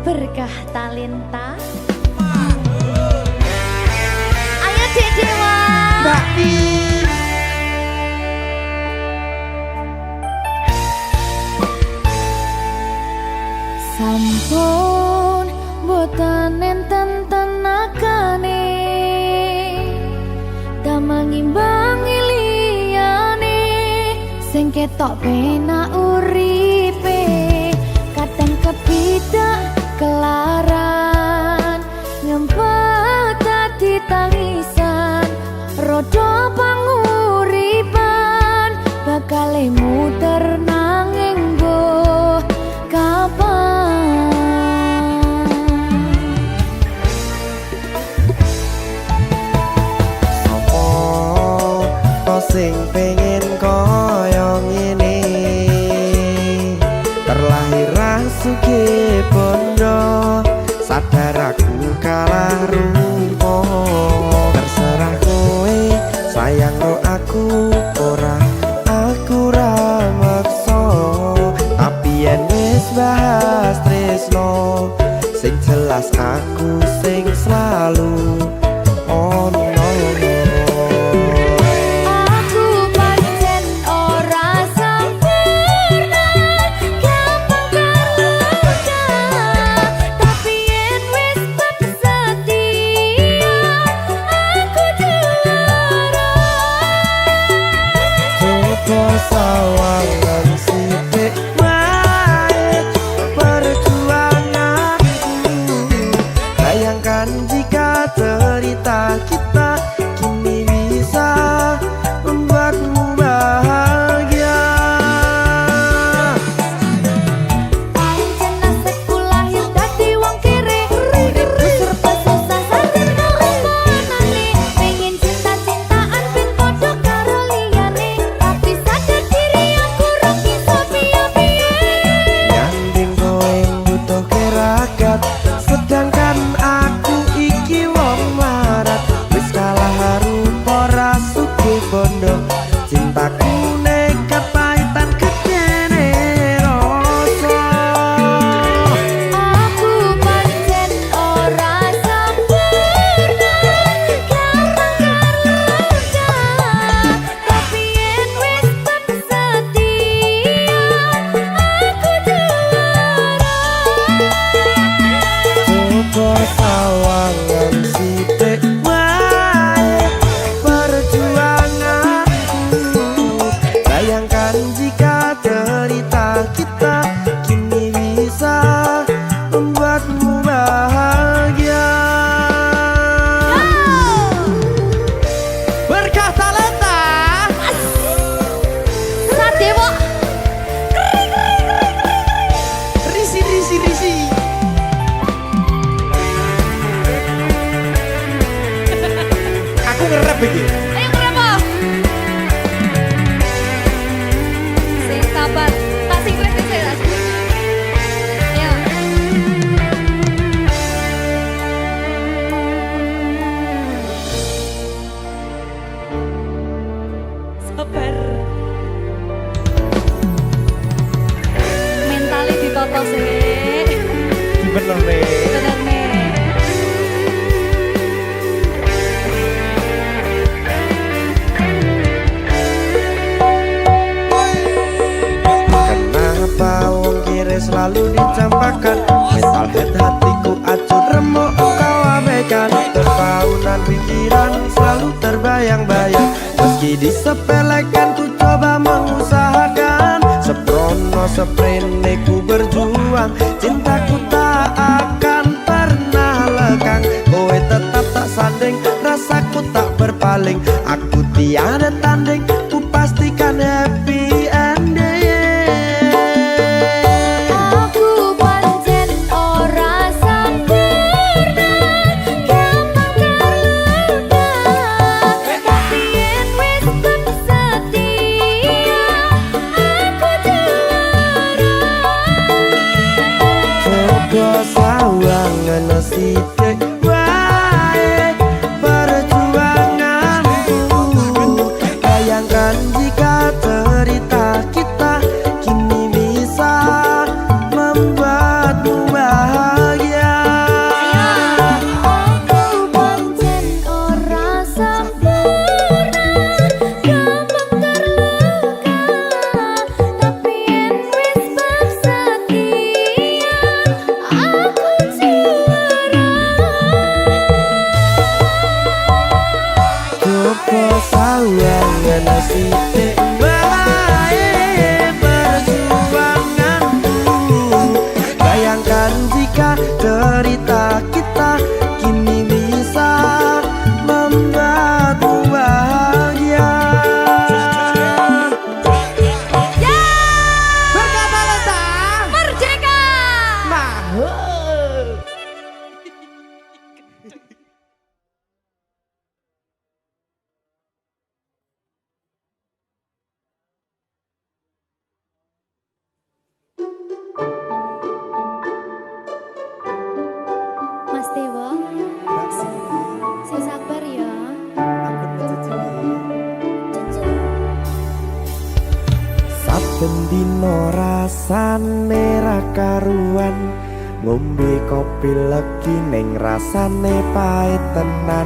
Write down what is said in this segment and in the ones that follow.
Berkah talenta. Ayo Dek Dewa. Mbak Di. Sampun boten enten tenagane damang imbangi liyane sing ketok penak uripe kadang kepidak kelaran ngempet dadi tangisan rodo panguripan bakal muter nanging mbuh kapan. Sopo to sing pengen koyo ngene terlahir rasuke bondo sadar aku kalah rumpo terserah kowe sayang ro aku ora aku ra maksa tapi yen wis bahas tresno sing jelas aku sing selalu ono. Aku pancen ora sempurna gampang terluka tapi yen wis bab setia aku juara. Coba sawangan sithik wae perjuanganku bayangkan jika cerita kita kini bisa membuatmu bahagia. Pancen nasibku lahir dadi wong kere uripku serba susah sadar kalemonane pengen cinta-cintaan ben padha karo liyane tapi sadar diri aku ora bisa piye-piye. Nyanding kowe butuh keragat sedangkan aku iki wong marat wis kalah rupa rasuke bondo cintaku nekat pahitan kekene rasa. Aku pancen ora sempurna gampang terluka tapi yen wis bab setia aku juara. Coba sawangan sithik wae perjuanganku bayangkan jika cerita kita kini bisa membuatmu bahagia. Berkah talenta Sadewo risi. Aku ngerep iki. ayo berapa? Sing sabar, tak singkret sih tak singkret. Ayo. Sabar. Mentalnya ditoto sih. Bener nih. Bener nih. Kenapa wong kiri selalu dicampakkan mental head hatiku acur remuk kau abaikan terpaunan pikiran selalu terbayang-bayang meski disepelekan ku coba mengusahakan seprono seprene ku berjuang cintaku tak akan pernah lekang kowe tetap tak sanding rasaku tak berpaling aku tiada tanding ku pastikan happy ending. Aku pancen ora sempurna gampang terluka tapi yen wis bab setia aku juara. Coba sawangan sithik wae perjuanganku bayangkan saben dino rasane ra karuan, ngombe kopi legi ning rasane pahit tenan,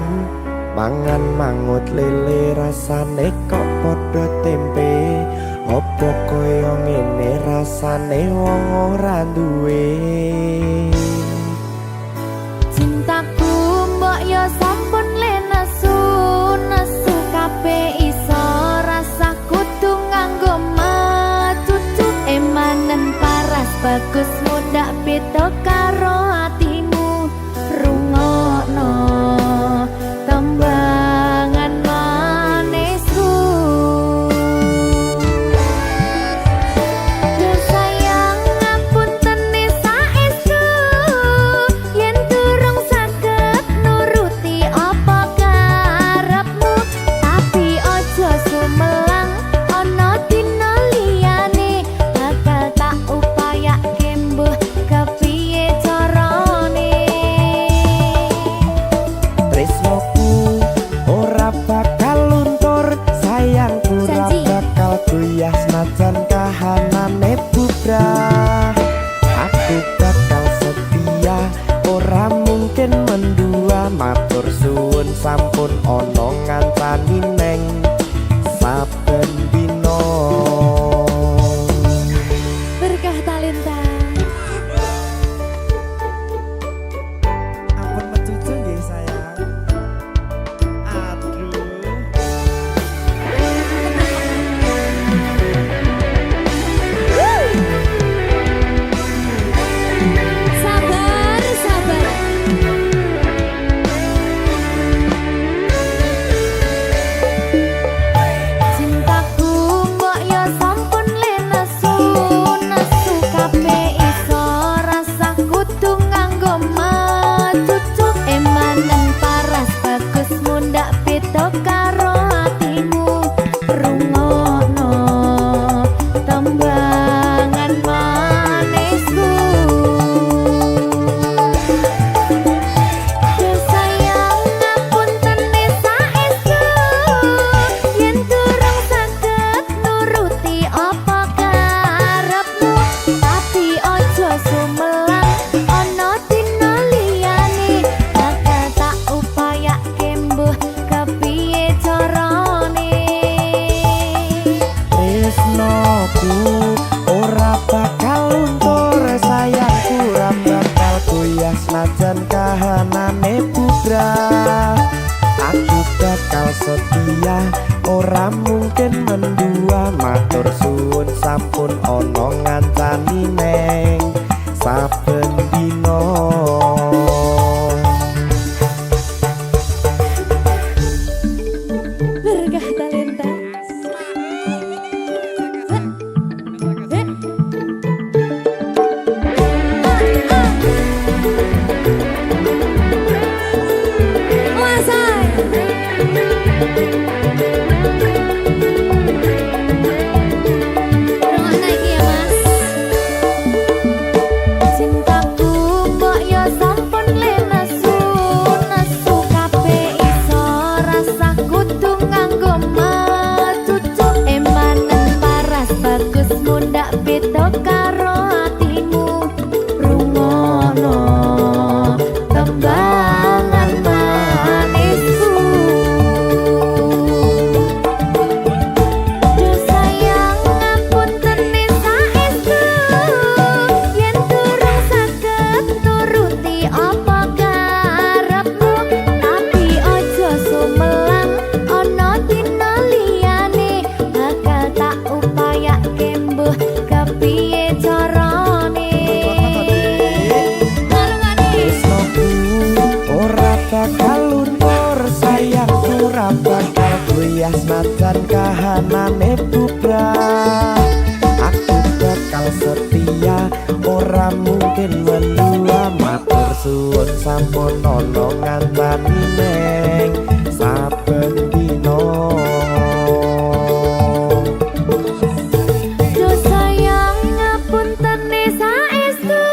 mangan mangut lele rasane kok padha tempe, opo koyo ngene rasane wong ora duwe. Cintaku mbok yo sampun le nesu nesu kabeh iso rasa kudu nganggo matutu emanen paras bagus mundak beda karo atimu rungokno tembangan manisku. Yo sayang ngapunten saestu yen durung saged nuruti apa karepmu, tapi aja sumelang ana dina liyane bakal tak upayake mbuh kepiye carane. Tresnoku ora bakal luntur, sayangku ora Janji. bakal goyah senajan kahanane bubrah. Aku bakal setia, ora mungkin mendua, matur suwun sampun ana ngancani neng saben dina. Berkah talenta. Ampun mecucu nggih sayang. Aduh. Sabar, sabar. Cintaku mbok yo sampun le nesu nesu kabeh iso rasa kudu nganggo matutu emanen paras bagus mundak beda karo atimu rungokno tembangan manisku. Yo sayang ngapunten saestu yen durung saged nuruti apa karepmu, tapi aja sumelang ana dina liyane bakal tak upayake mbuh kepiye carane. Tresnoku ora bakal luntur, sayangku ora bakal goyah senajan kahanane bubrah. Aku bakal setia, ora mungkin mendua, matur suwun sampun ana ngancani neng saben dina. Berkah talenta. Cintaku mbok yo sampun le nesu nesu kabeh iso rasa kudu nganggo matutu emanen paras bagus mundak beda karo atimu rungokno tembangan manisku. Yo sayang ngapunten saestu yen durung saged nuruti apa karepmu, tapi aja sumelang ana dina liyane bakal tak upayake mbuh kepiye carane. Tresnoku ora bakal luntur, sayangku ora bakal goyah senajan kahanane bubrah. Aku bakal setia, ora mungkin mendua, matur suwun sampun ana ngancani neng saben dina. Yo sayang ngapunten saestu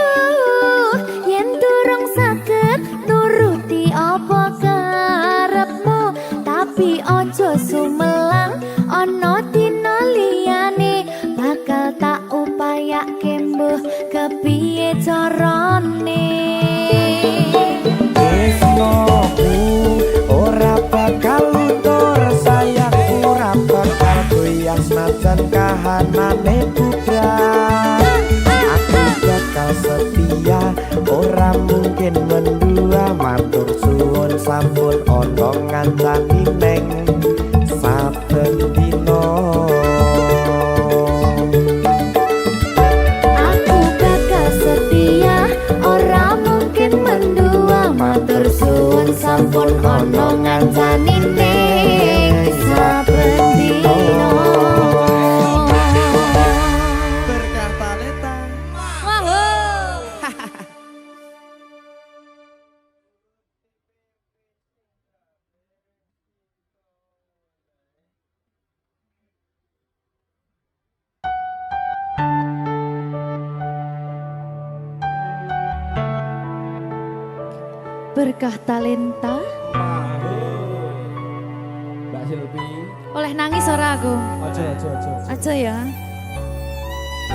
yen durung saged nuruti apa karepmu, tapi aja sumelang ana dina liyane bakal matur suwun sampun ana ngancani neng saben dina. Aku bakal setia, ora mungkin mendua. Matur suwun sampun ana ngancani ning saben dina. Berkah talenta. Berkah talenta. Mbak Silvi, Oleh nangis ora aku? aja. Aja ya.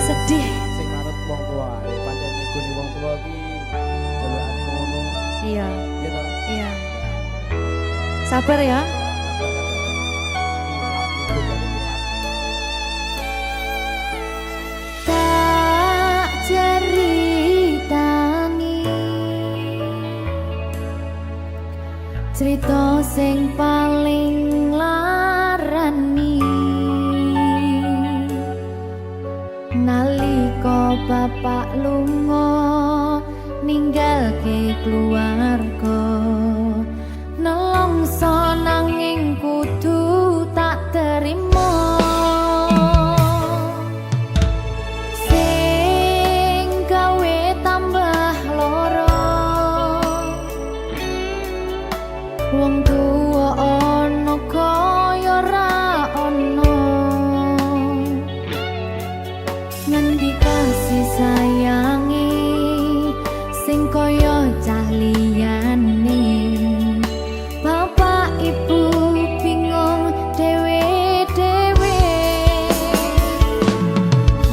Sedih. Sing manut wong tua, pancen ngikuni wong tua ki jalukane ngono. Iya, Ya ta? iya. Sabar ya. Tak ceritani cerita sing paling larani nalika bapak lunga ninggalke keluarga nelongso nanging kudu tak terima sing gawe tambah loro wong tuwa ana kaya ra ana ngendi kasih sayangi sing kaya cah liyane bapak ibu bingung dhewe-dhewe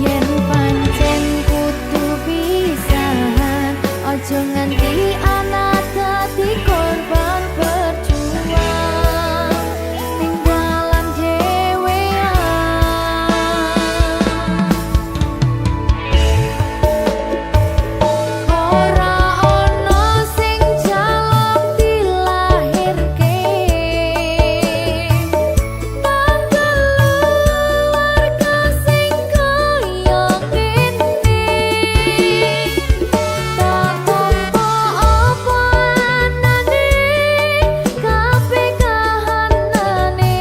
yen pancen kudu pisahan aja nganti anak dadi korban berjuang ning dalan dhewean ora ana sing jaluk dilahirke keluarga sing kaya ngene tak tampa apa anane kabeh kahanane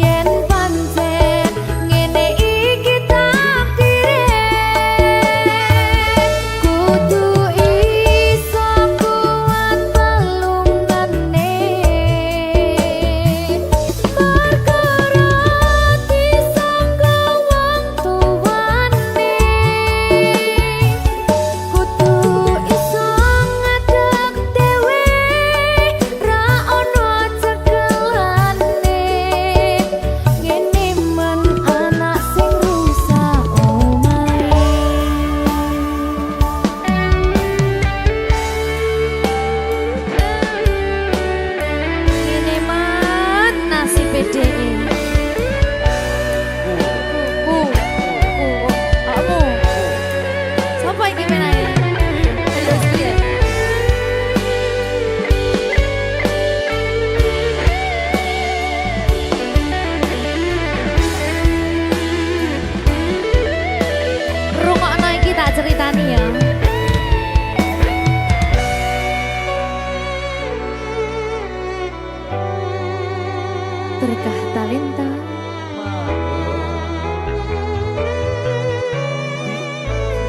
yen pancen ngene iki takdire kudu iso kuat balungane perkara disangka wong tuwane kudu iso ngadeg dhewe ra ono cekelane ngene men anak sing rusak omahe ngene men nasib dhewe kamu sapa iki menane terus piye rungokno iki tak ceritani ya berkah talenta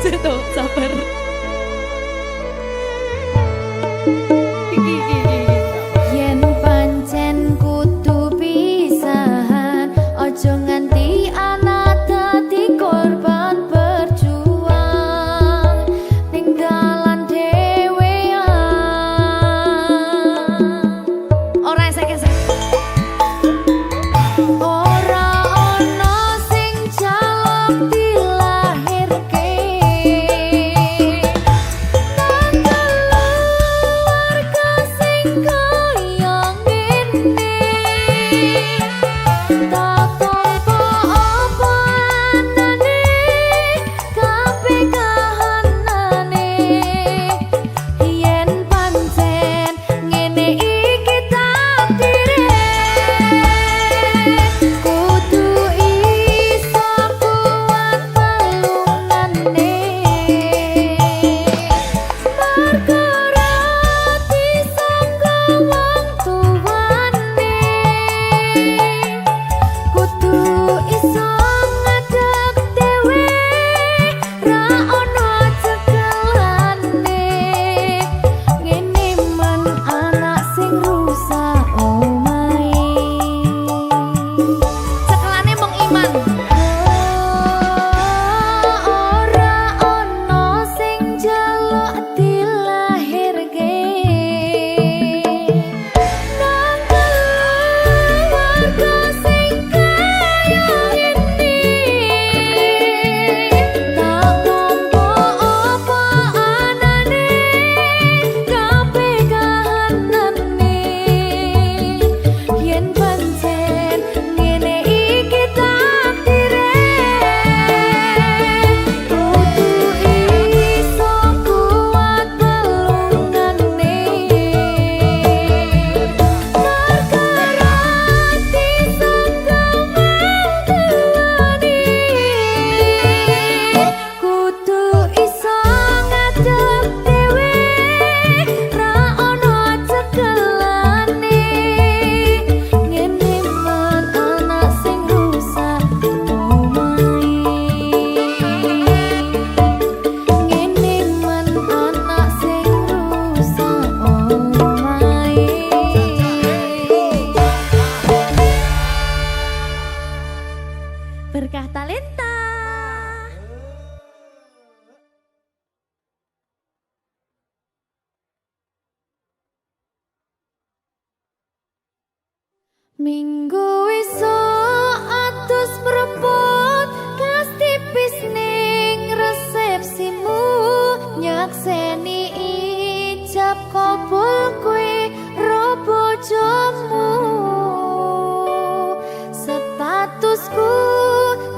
Seto, sabar. Yen pancen kudu pisahan, ojo nganti anak dadi korban berjuang ning dalan dhewean. Ora esek-esek. Ora ono sing jaluk dilahirke Minggu esuk atus mrepot gas tipis ning resepsimu nyakseni ijab kabul kowe ro bojomu statusku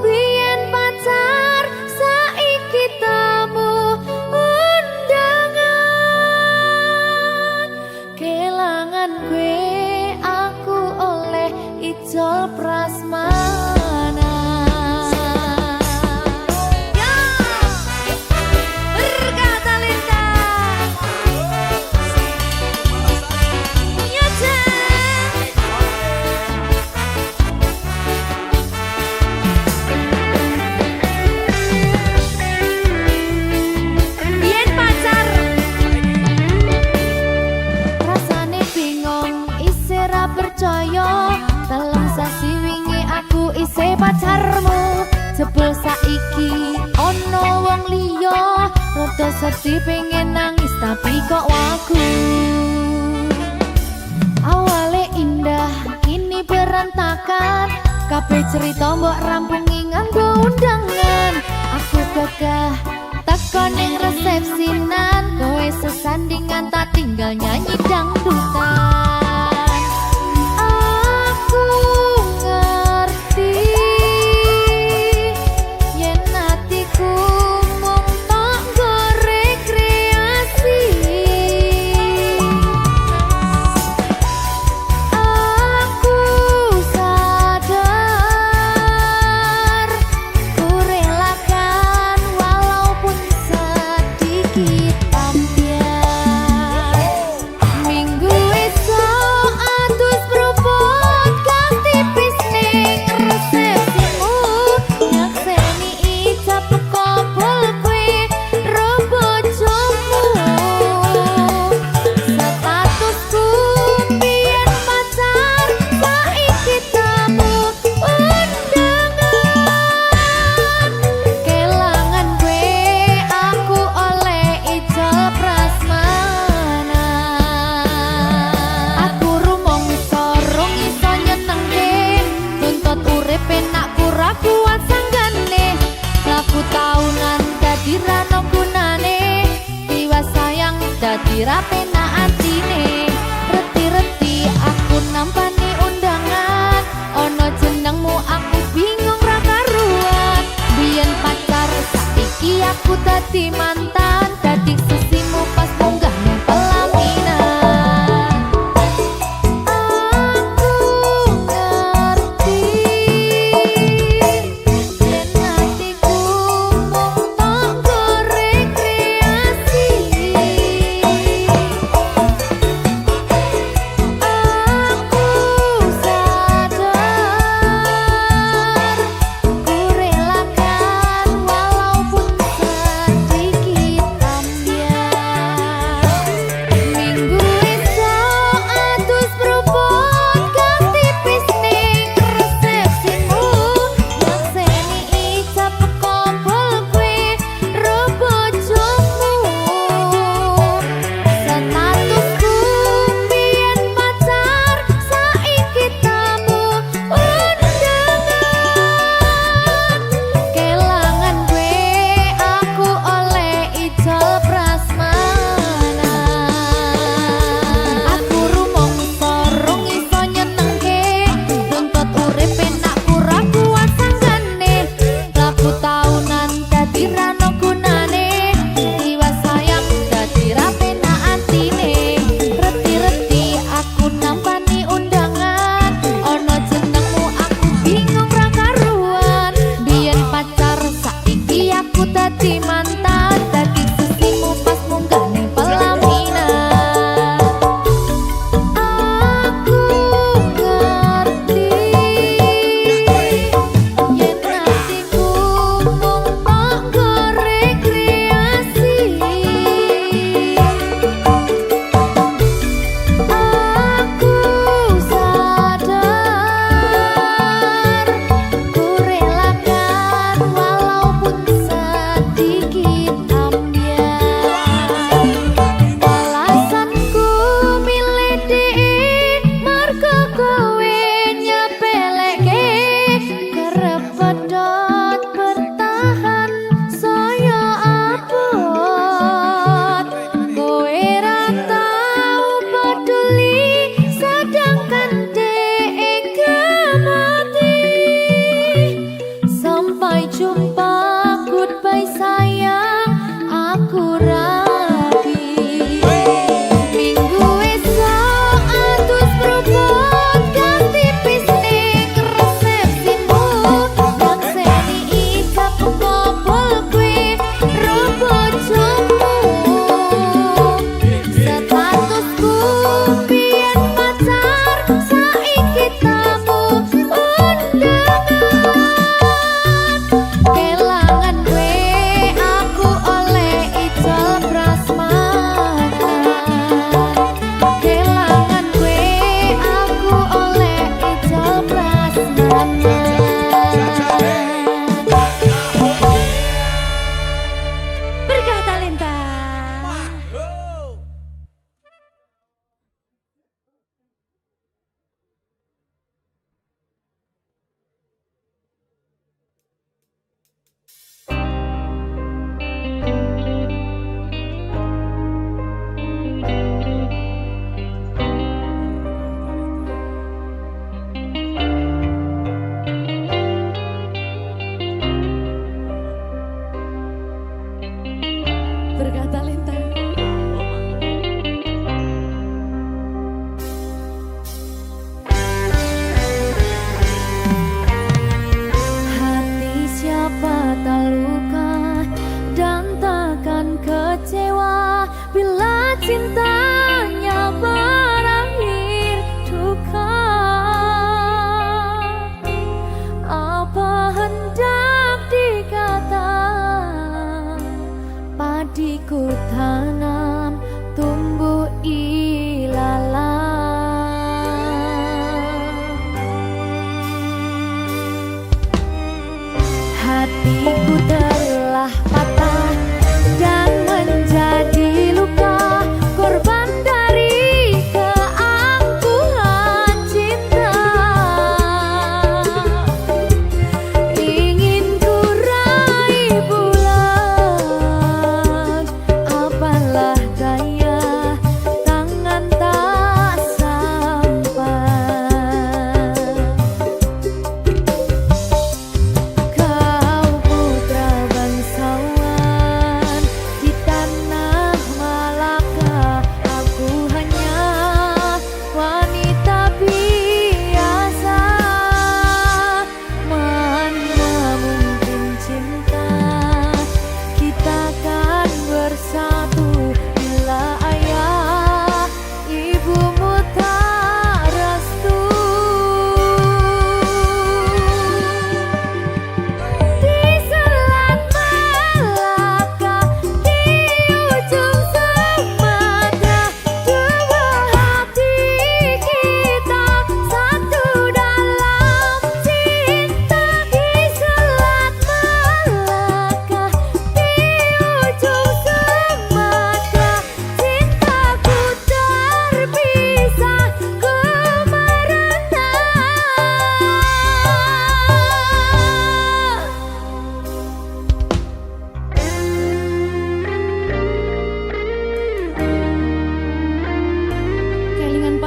biyen pacar saiki tamu undangan kelangan kowe aku oleh ijol prasmanan. Ya, berkata Linda. Ya, Jen. Biyen pacar. Rasane bingung, isih ra percaya. Telung sasi wingi aku isih pacarmu. Jebul saiki ono wong liya. Rada sedih pengen nangis tapi kok wagu. Awale indah, kini berantakan. Kabeh cerita mbok rampungi nganggo undangan. Aku gagah teko ning resepsinan. Kowe sesandingan tak tinggal nyanyi dangdutan. Aku ngerti yen atiku mung tok nggo rekreasi. Aku sadar ku relakan walaupun sedikit ambiar. Minggu esok atus propot gas tipis ning resepsimu nyakseni ijab kabul kowe ro bojomu statusku biyen pacar saiki tamu undangan kelangan kowe aku oleh ijol prasmanan. Aku rumong sorong iso nyenengke tuntut urip enak kurang kuat sanggane laku taunan dadi rano gunane tiwas sayang dadi ra penak atine reti-reti aku nampani undangan ono jenengmu aku bingung ra karuan biyen pacar saiki aku dadi mantan dadi sesimu pas munggah nang pelaminan. Aku ngerti yen atiku mung tok nggo rekreasi. Aku sadar ku relakan walaupun sedikit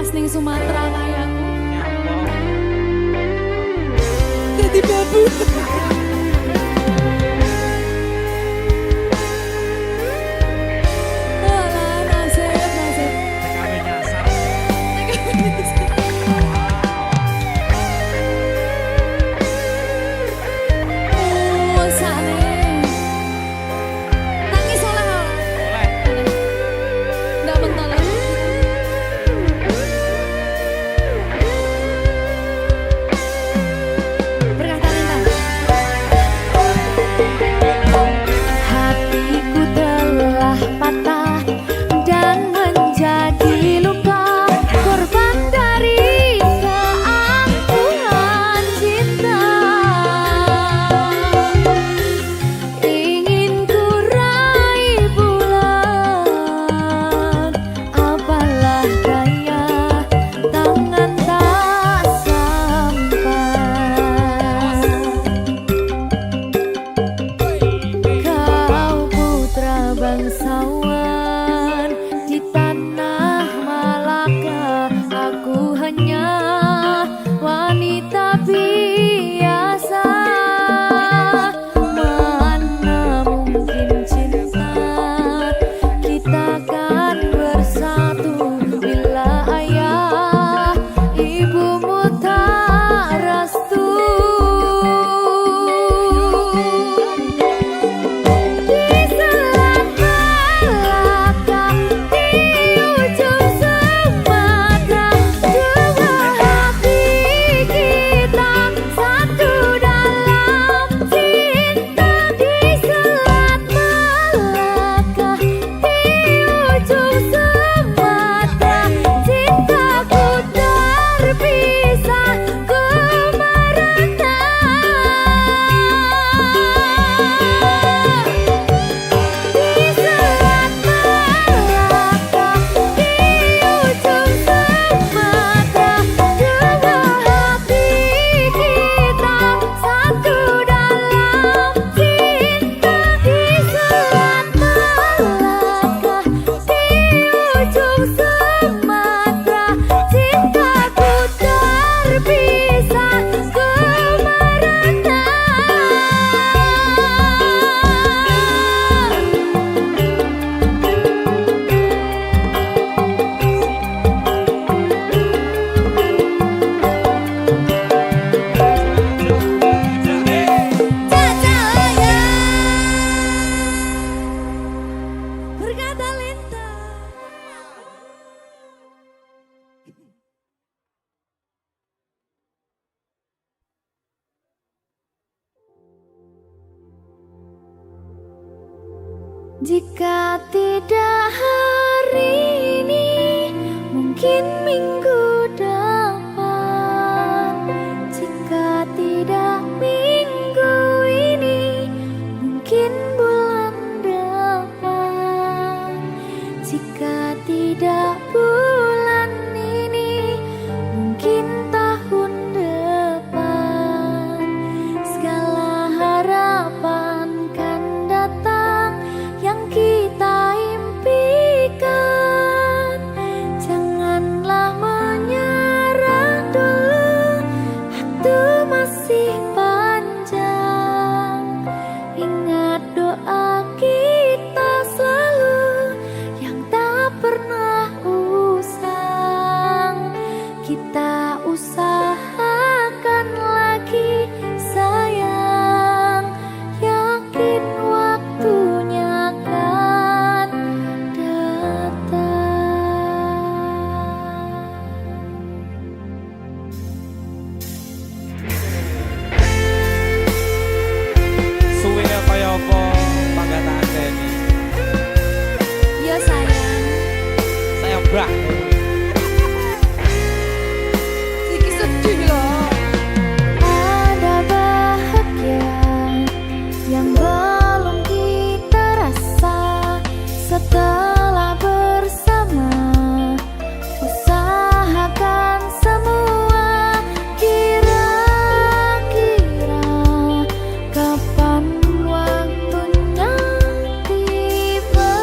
pas ning Sumatera kayakku. Jadi babu. Alah, nasib. TKW nyasar. Oh, sakne. Nangis oleh. Boleh. Nggak bentar lagi. Berkah talenta. Hatiku telah patah dan menjadi luka, korban dari keangkuhan cinta. Ingin ku raih bulan, apalah daya, tangan tak sampai. Kau putra bangsawan di tanah Malaka, aku hanya wanita biasa. Mana mungkin cinta kita kan bersatu bila ayah ibumu tak restu. Di selat Malaka, di ujung Sumatera, dua hati kita satu dalam cinta. Di selat Malaka, di ujung Sumatera, cintaku terpisah ku merana. Di selat Malaka, di ujung Sumatera, dua hati kita satu dalam cinta. Di selat Malaka, di ujung Sumatera, cintaku terpisah ku merana. Cacaya berkah talenta. Jika tidak hari ini, mungkin minggu depan. Jika tidak minggu ini, mungkin bulan depan. Jika tidak bulan ini, mungkin tahun depan. Segala harapan kan datang yang kita impikan. Janganlah menyerah dulu, waktu masih panjang. Ingat doa kita selalu yang tak pernah usang. Kita usahakan lagi sayang, yakin waktunya akan datang. Suwe kaya apa panggataan ini? Ya sayang, Saya brak. sedikit sedih loh. Ada bahagia yang belum kita rasa setelah bersama. Usahakan semua, kira-kira kapan waktunya tiba.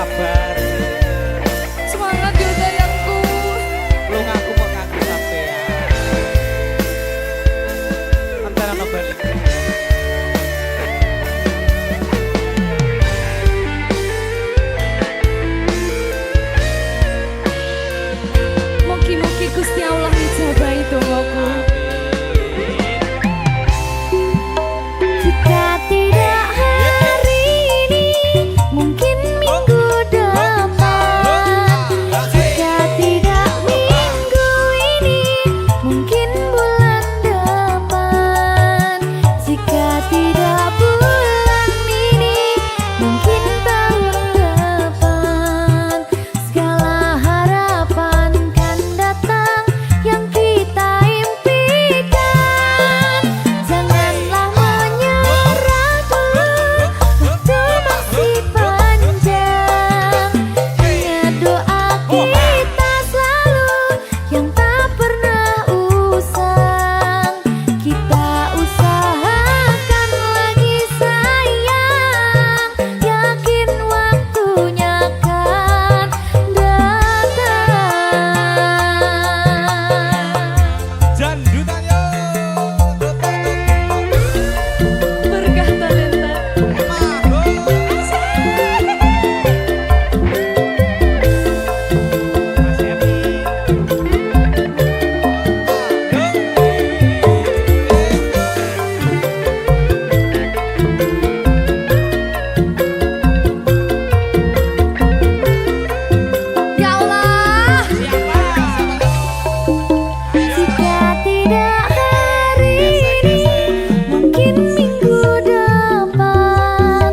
sabar. Semangat yo sayangku. Lu ngaku kok ngaku sampean. Antara no balik. Mugi-mugi Gusti Allah ngijabahi dongaku. Jika tidak hari ini, mungkin minggu depan. Jika tidak minggu ini, mungkin bulan depan. Jika tidak bulan ini, mungkin tahun depan. Segala harapan kan datang yang kita impikan. Janganlah menyerah dulu, waktu masih panjang. Ingat doa kita selalu yang tak pernah usang. Kita usahakan lagi sayang, yakin waktunya akan datang. Jandutan yo. Berkah talenta. Ya Allah. Jika tidak hari ini, mungkin minggu depan.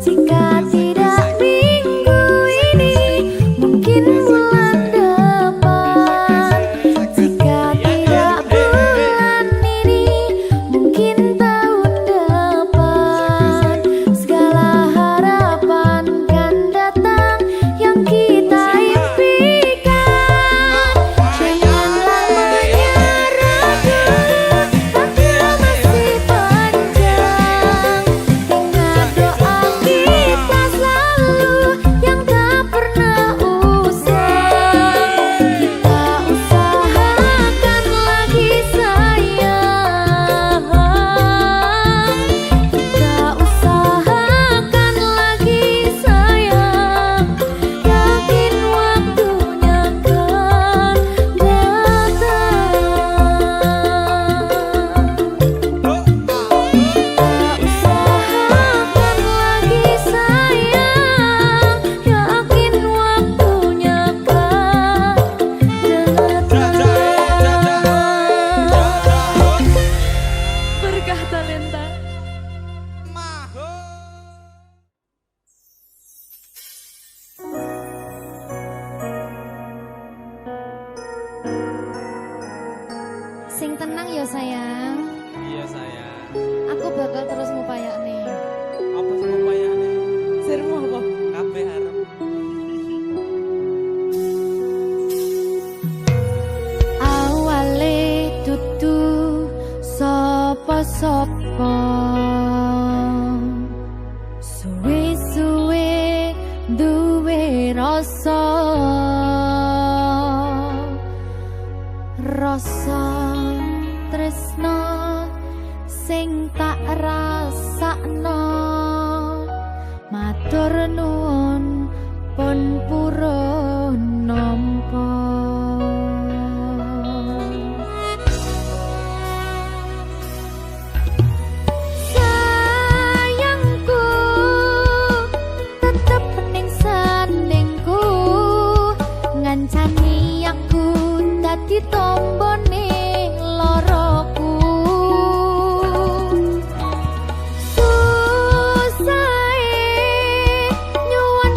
Jika tidak minggu ini, mungkin bulan depan. Jika tidak bulan ini, mungkin tahun depan. Segala harapan kan datang yang kita impikan. Janganlah menyerah dulu, waktu masih panjang. Ingat doa kita selalu yang tak pernah usang. Kita usahakan lagi sayang. Kita usahakan lagi sayang, yakin waktunya akan datang. Kita usahakan lagi sayang, yakin waktunya akan datang. Berkah talenta. Sing tenang ya sayang, Iya sayang. aku bakal terus ngupayakne. Apa sih upayane? Sirmu apa? Kabeh arep. Awale dudu sapa-sapa, suwe-suwe duwe rasa. Rasa tresno sing tak rasakno, matur nuwun pun purun nampa. Sayangku tetep ning sandingku, ngancani aku dadi tombone loroku. Susahe nyuwun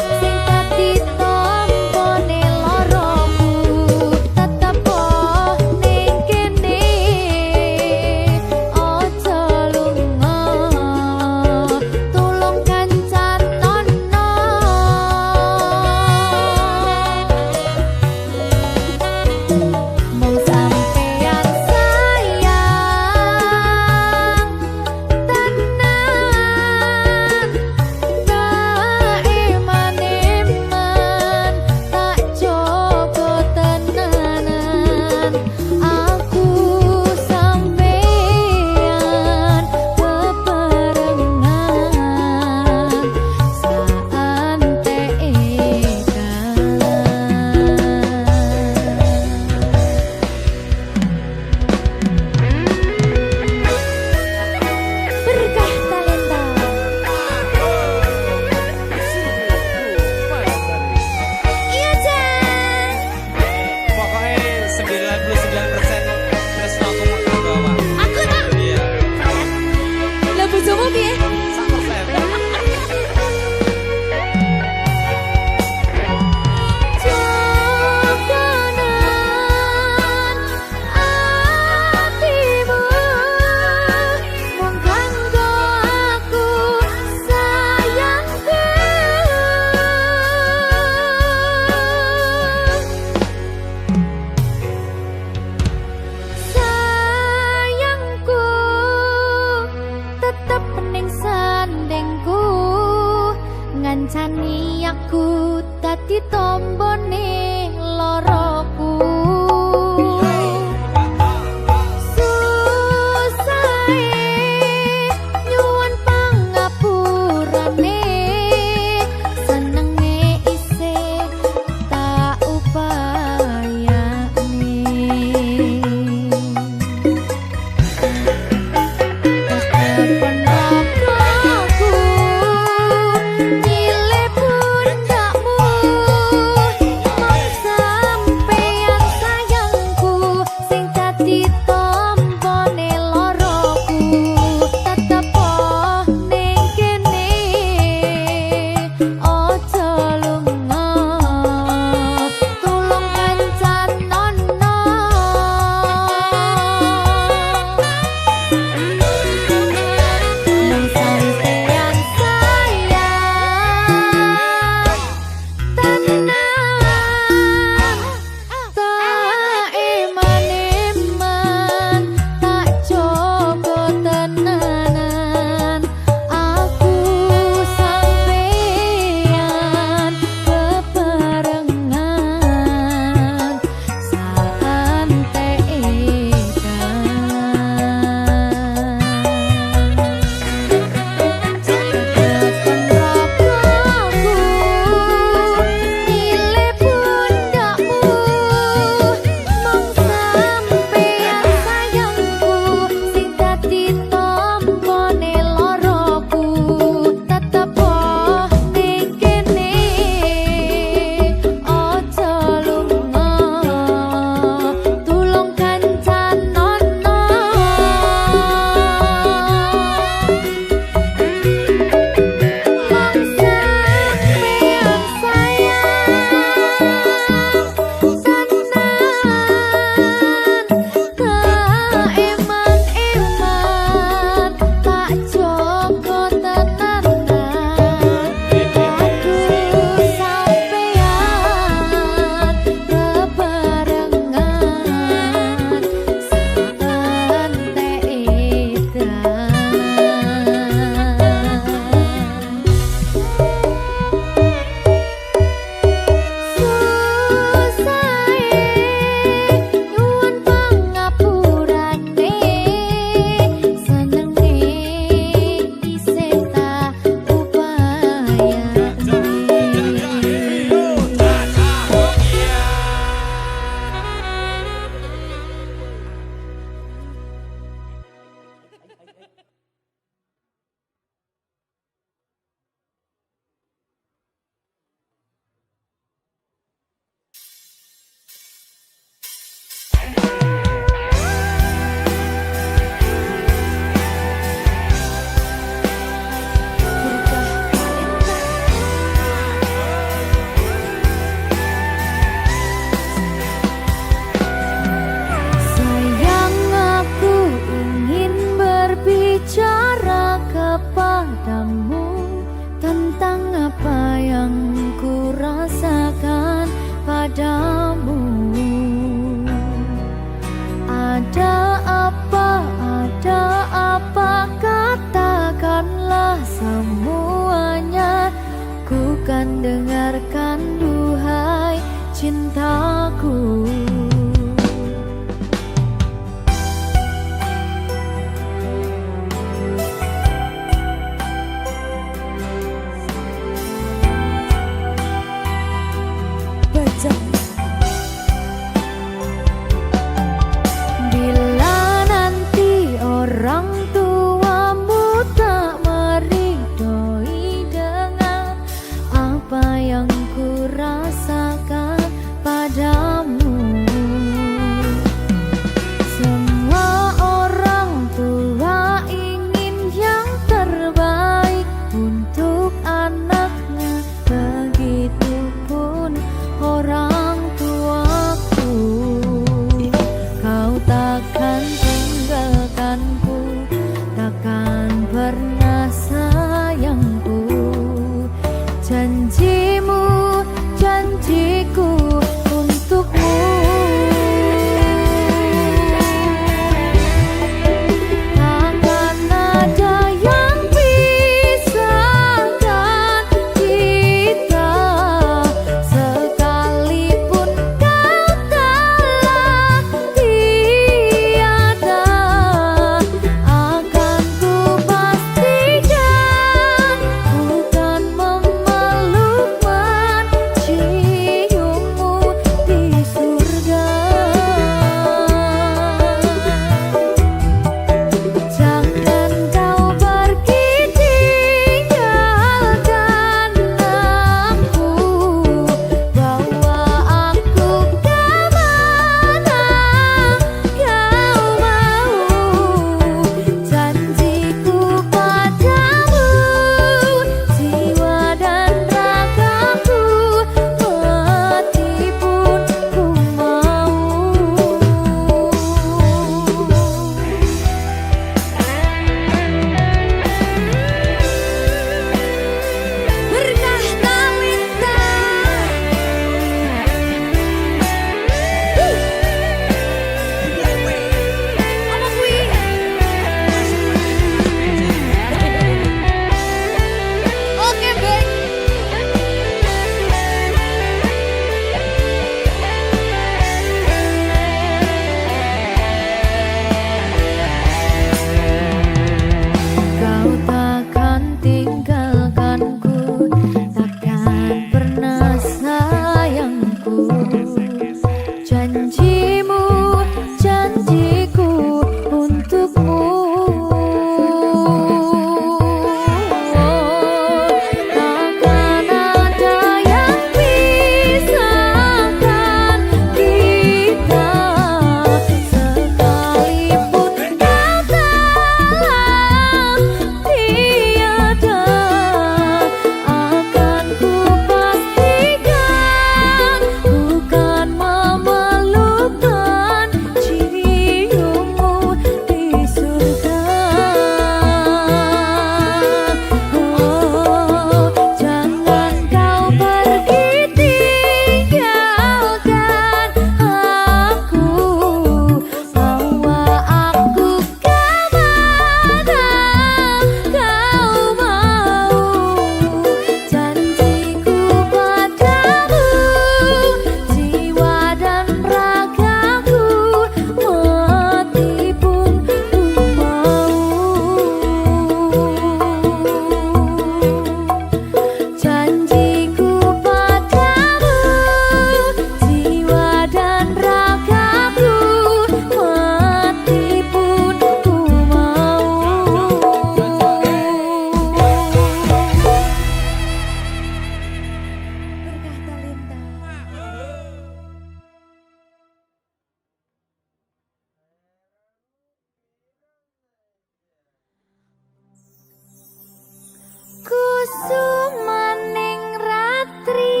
kusumaning ratri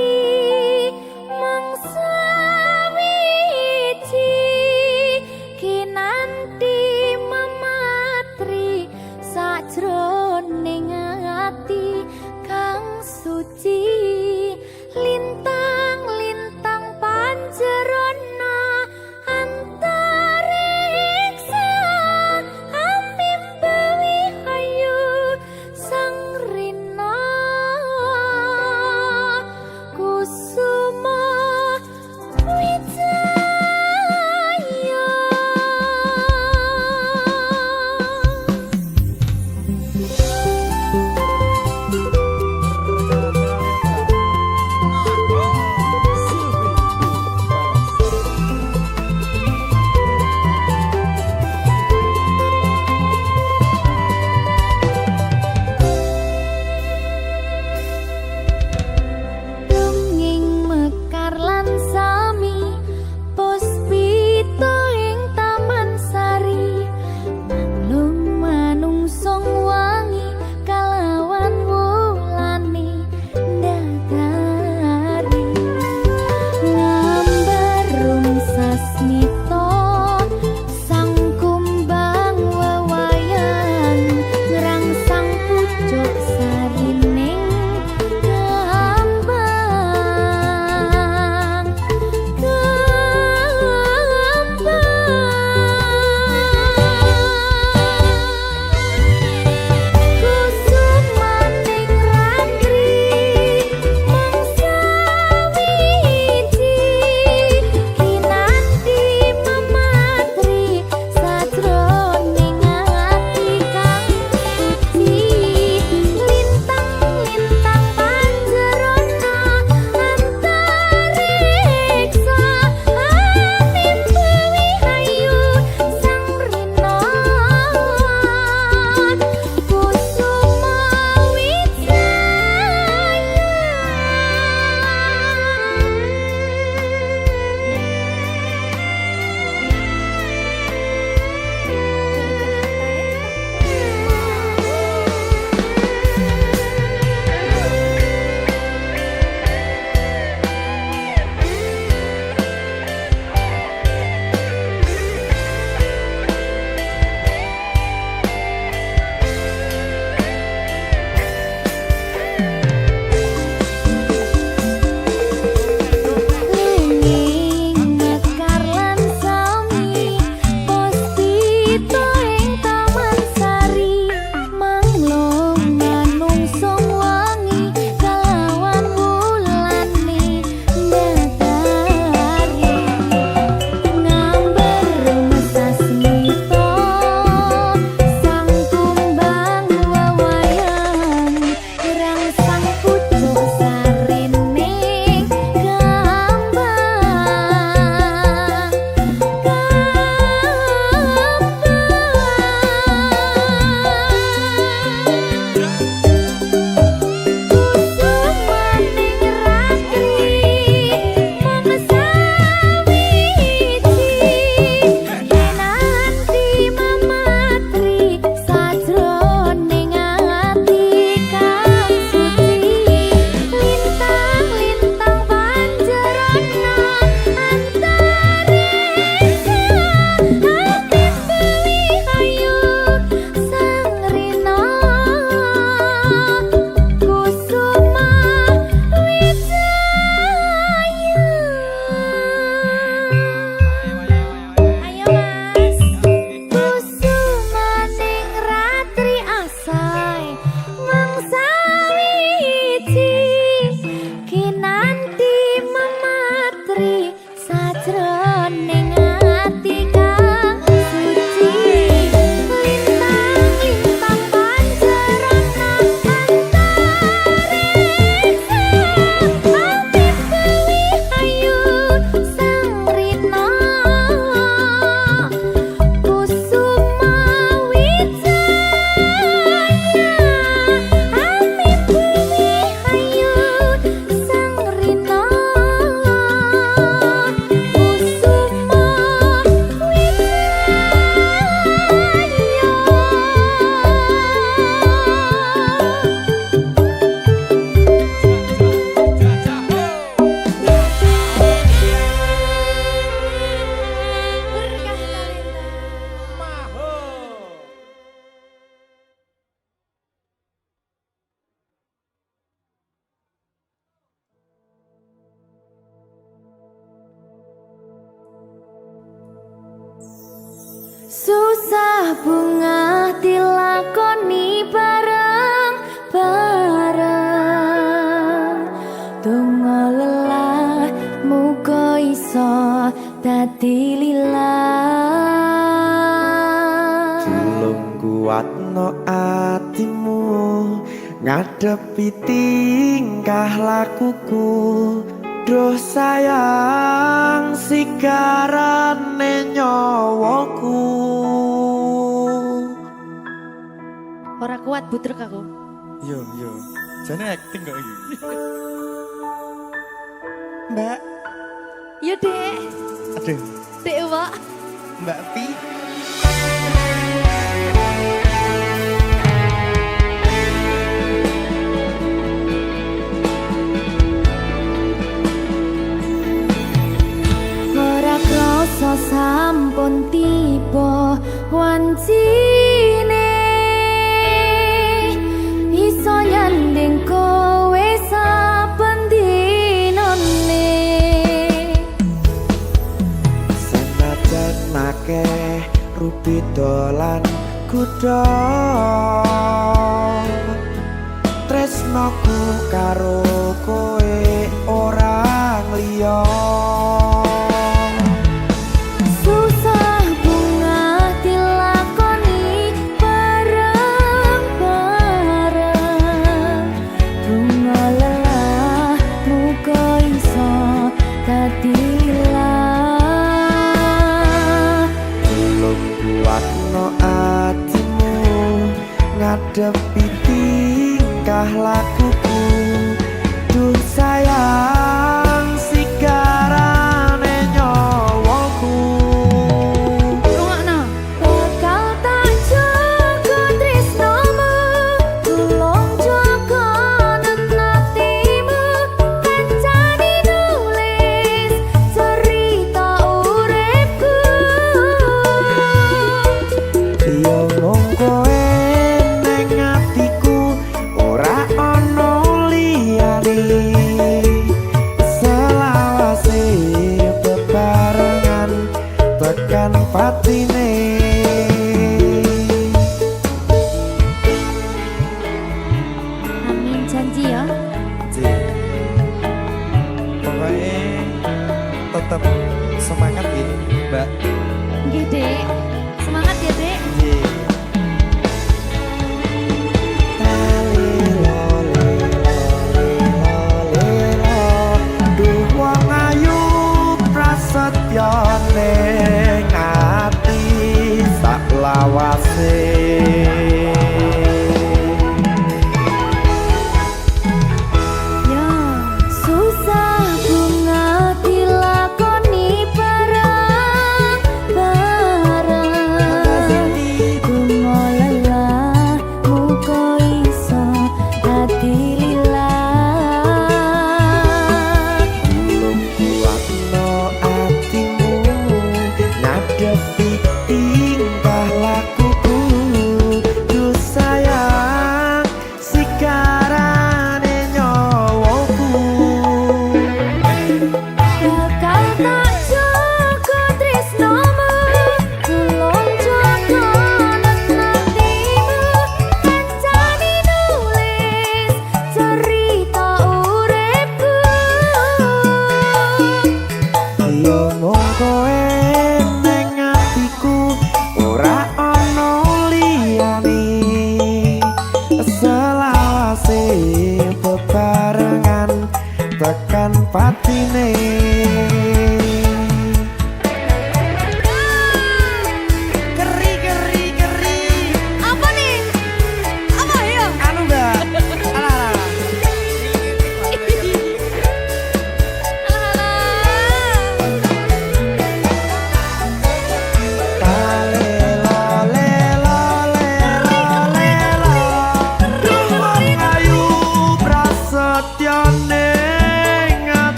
mangsa wiji kinanti mematri sajroning ati kang suci lintang-lintang panjerona antariksa amimbawi hayu sang rina kusuma wijaya Susah bunga dilakoni bareng-bareng. Donga lelah muga iso dadi lillah. Tulung kuatno atimu ngadepi tingkah lakuku. Duh sayang sigarane nyawaku. Ora kuat butrek aku. Yo, jane acting kok iki. Mbak, Ya Dek, aduh, Dek Wak. Mbak Pi. Ora krasa sampun tiba wancine iso nyanding kowe saben dinane. Senajan akeh rupi dolan kuda, tresnoku karo kowe ora liya. Susah bunga dilakoni bareng-bareng. Bunga lelah muga iso dadi lillah. Tulung kuatno atimu ngadepi tingkah lakuku. Duh sayang sigarane nyawaku. Rungokno. Bakal tak jaga tresnomu, tulung jaga nenatimu. Kancani nulis cerita uripku. Yo mung kowe ning atiku, ora ono liyane.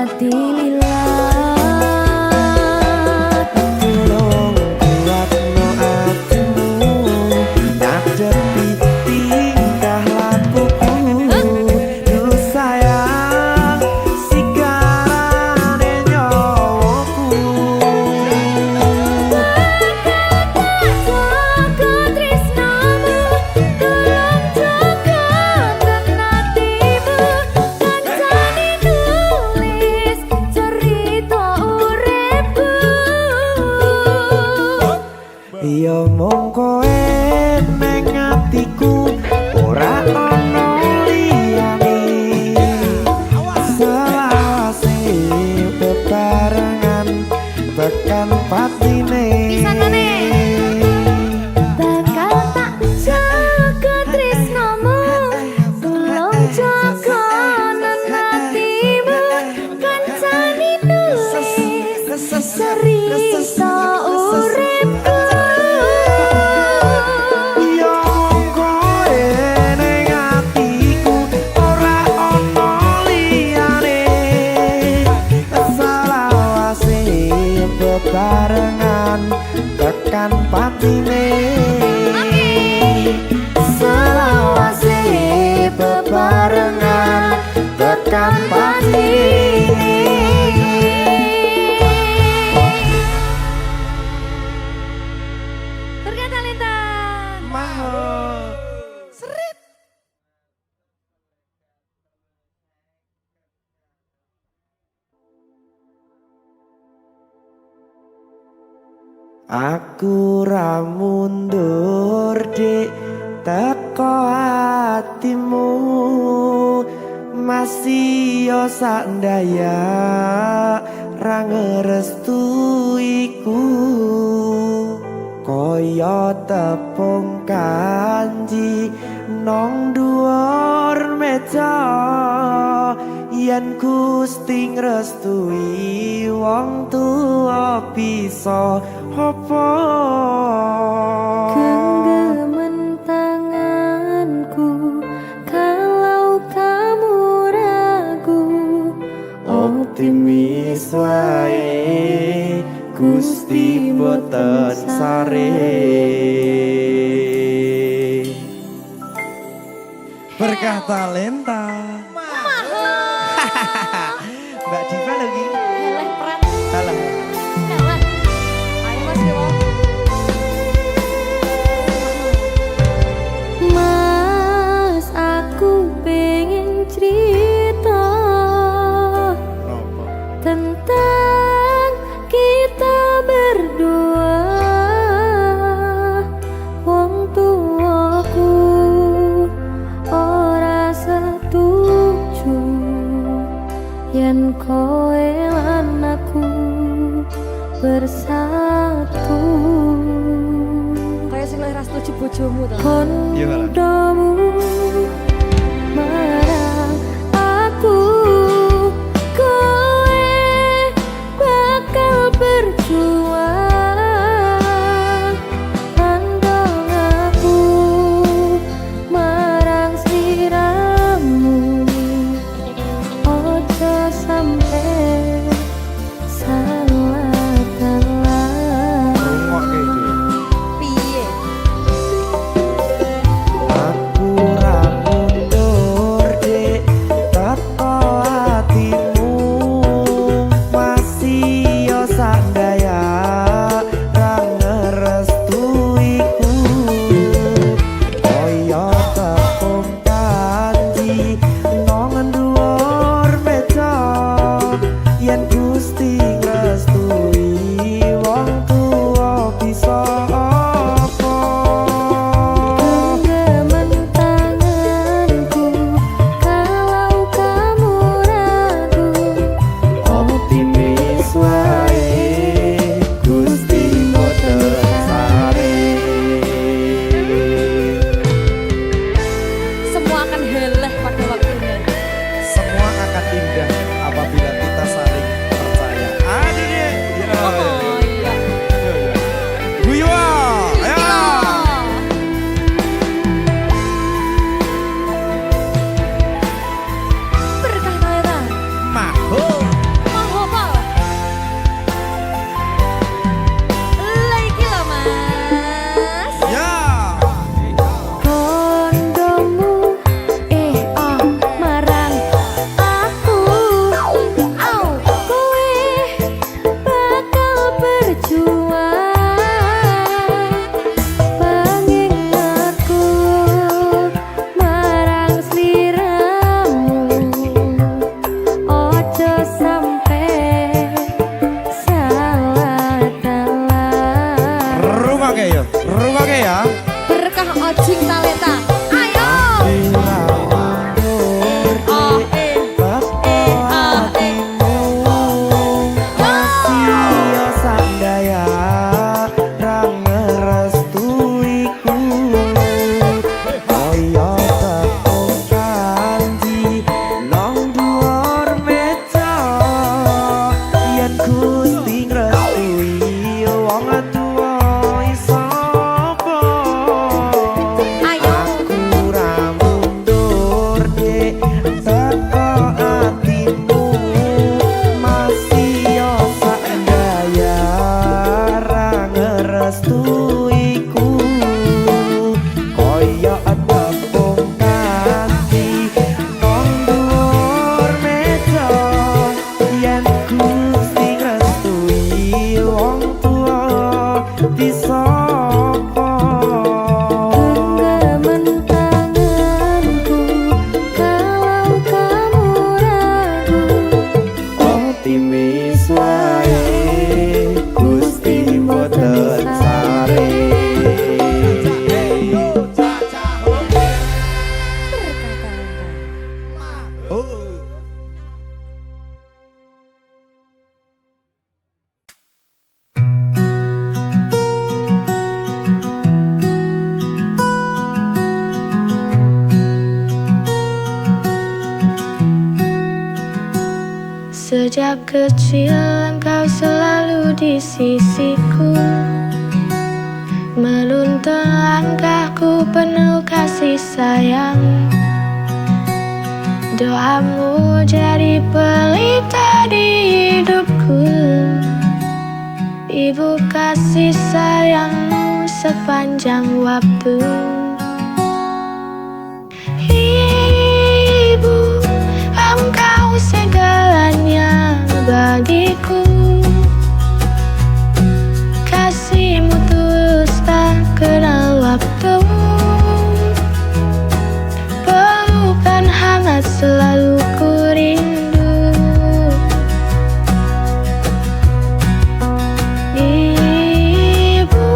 ati lilat. Tolong kuatno atimu ngadepi tingkah lakuku. Duh sayang sigarane nyawaku. Jaga tresnamu, tolong jaga hatimu. Kancane nulis cerita uripku. Ya mung kowe ning atiku ora ana liyane. Selawase bebarengan tekan patine. Pisanane. Bakal tak jaga tresnamu, tolong jaga hatimu. Kancane nulis cerita uripku. Ya mung kowe ning atiku ora ana liyane. Selawase bebarengan tekan patine. Selawase bebarengan tekan patine. Berkata Lintang. Mahal. Aku ra mundur dik teko hatimu, masih yo sak ndaya ra ngrestuiku. Kaya tepung kanji nong dhuwur meja, yen Gusti ngrestui wong tuwa bisa apa? Genggaman tanganku kalau kamu ragu. Optimis wae Gusti boten sare. Berkah talenta. Mbak Diva lagi. Eleh pret. Salah. Kalah. Ayo Mas Dewa. Mas, aku pengen cerita Nopo? tentang kita berdua. Wong tuaku ora setuju yen kowe lan aku bersatu. Kayak sing ora setuju bojomu to. Iya, Kak. Kondomu marang aku, kowe bakal berjuang. Andong aku marang sliramu, ojo sampe salah dalan. Rungokke iki. Piye? Aku ra mundur dik teko hatimu, masih yo sak ndaya ra ngrestuiku. Kaya tepung kanji nong dhuwur meja, yen Gusti ngrestui wong tuwa bisa apa? Genggaman tanganku kalau kamu ragu. Optimis wae Gusti boten sare. Semua akan heleh pada waktunya. Semua akan indah apabila kita saling percaya. kecil engkau selalu di sisiku, menuntun langkahku penuh kasih sayang. Doamu jadi pelita di hidupku, ibu kasih sayangmu sepanjang waktu. Ibu, engkau segalanya bagiku, kasihmu tulus tak kenal waktu, pelukan hangat selalu ku rindu. Ibu,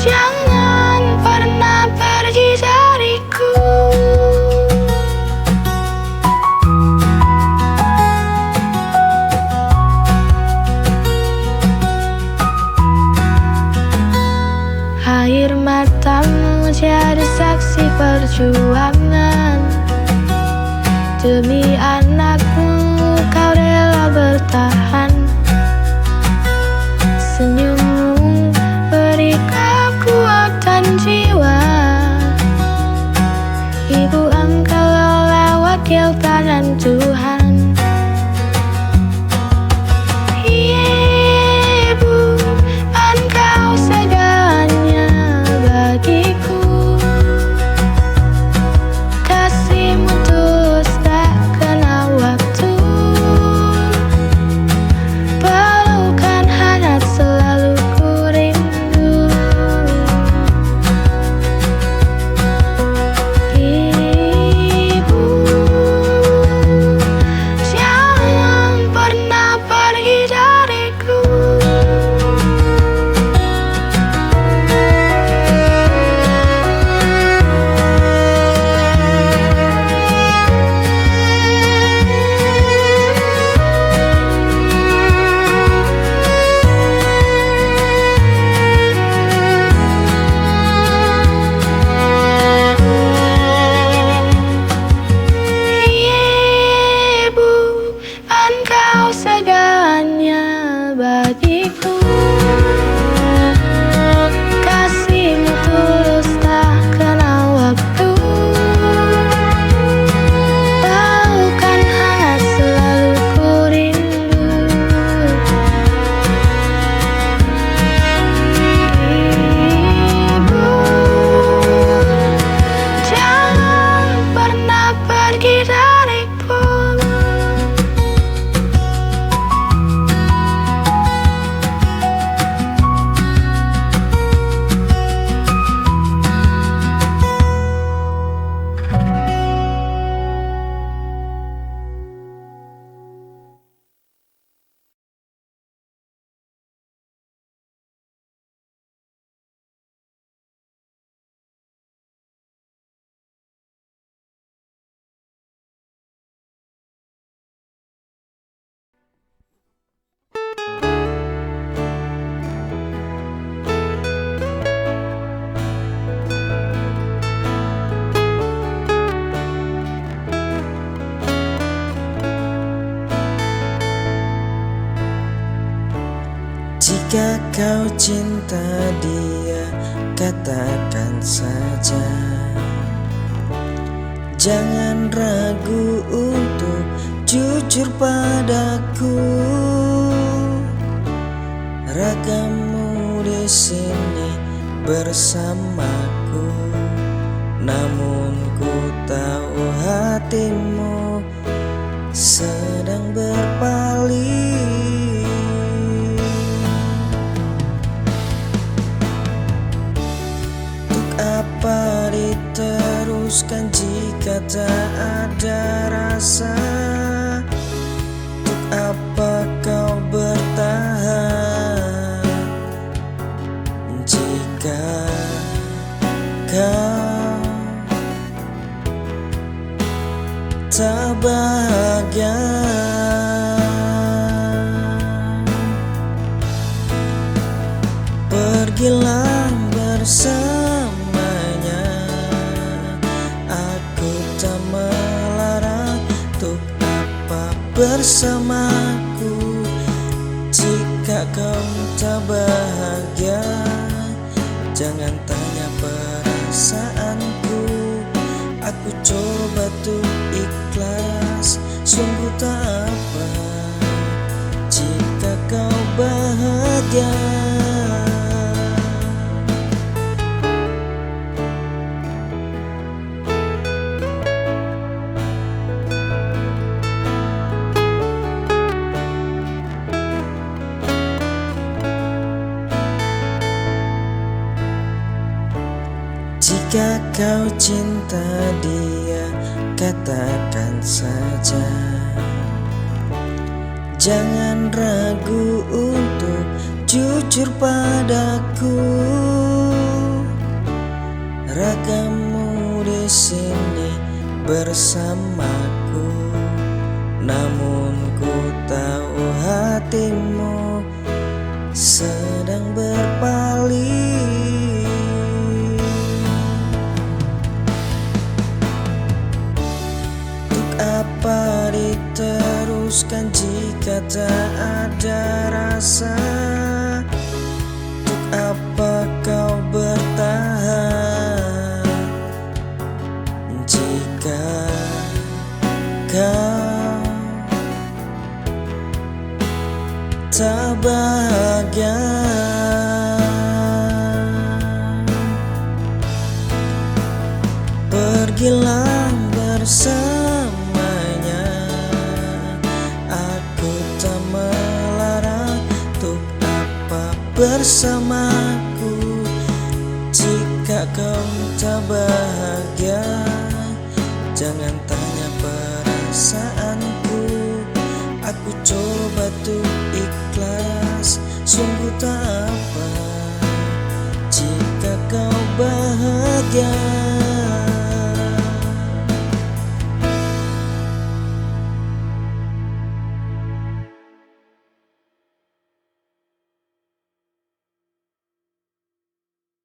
jangan pernah pergi dariku. Air matamu jadi saksi perjuangan, demi anakmu kau rela bertahan. Senyummu beri kekuatan jiwa, ibu engkau wakil tangan Tuhan. Ibu, engkau segalanya bagiku, kasihmu tulus tak kenal waktu, pelukan hangat selalu ku rindu. Ibu, jangan pernah pergi dariku. Ibu, engkau segalanya bagiku, kasihmu tulus tak kenal waktu, pelukan hangat selalu ku rindu. Ibu, jangan pernah pergi dariku. Jika kau cinta dia, katakan saja. Jangan ragu untuk jujur padaku. Ragamu di sini bersamaku, namun ku tahu hatimu sedang berpaling. Apa diteruskan jika tak ada rasa? Untuk apa kau bertahan jika kau tak bahagia? Pergilah bersamanya, aku tak melarang untuk bersamaku. Jika kau tak bahagia, jangan tanya perasaanku. Aku coba tuh ikhlas, sungguh tak apa jika kau bahagia. Jika kau cinta dia, katakan saja. Jangan ragu untuk jujur padaku. Ragamu di sini bersamaku, namun ku tahu hatimu sedang berpaling. Apa diteruskan jika tak ada rasa? Untuk apa kau bertahan jika kau tak bahagia? Pergilah bersama, bersamaku. Jika kau tak bahagia, jangan tanya perasaanku. Aku coba tuh ikhlas, sungguh tak apa jika kau bahagia.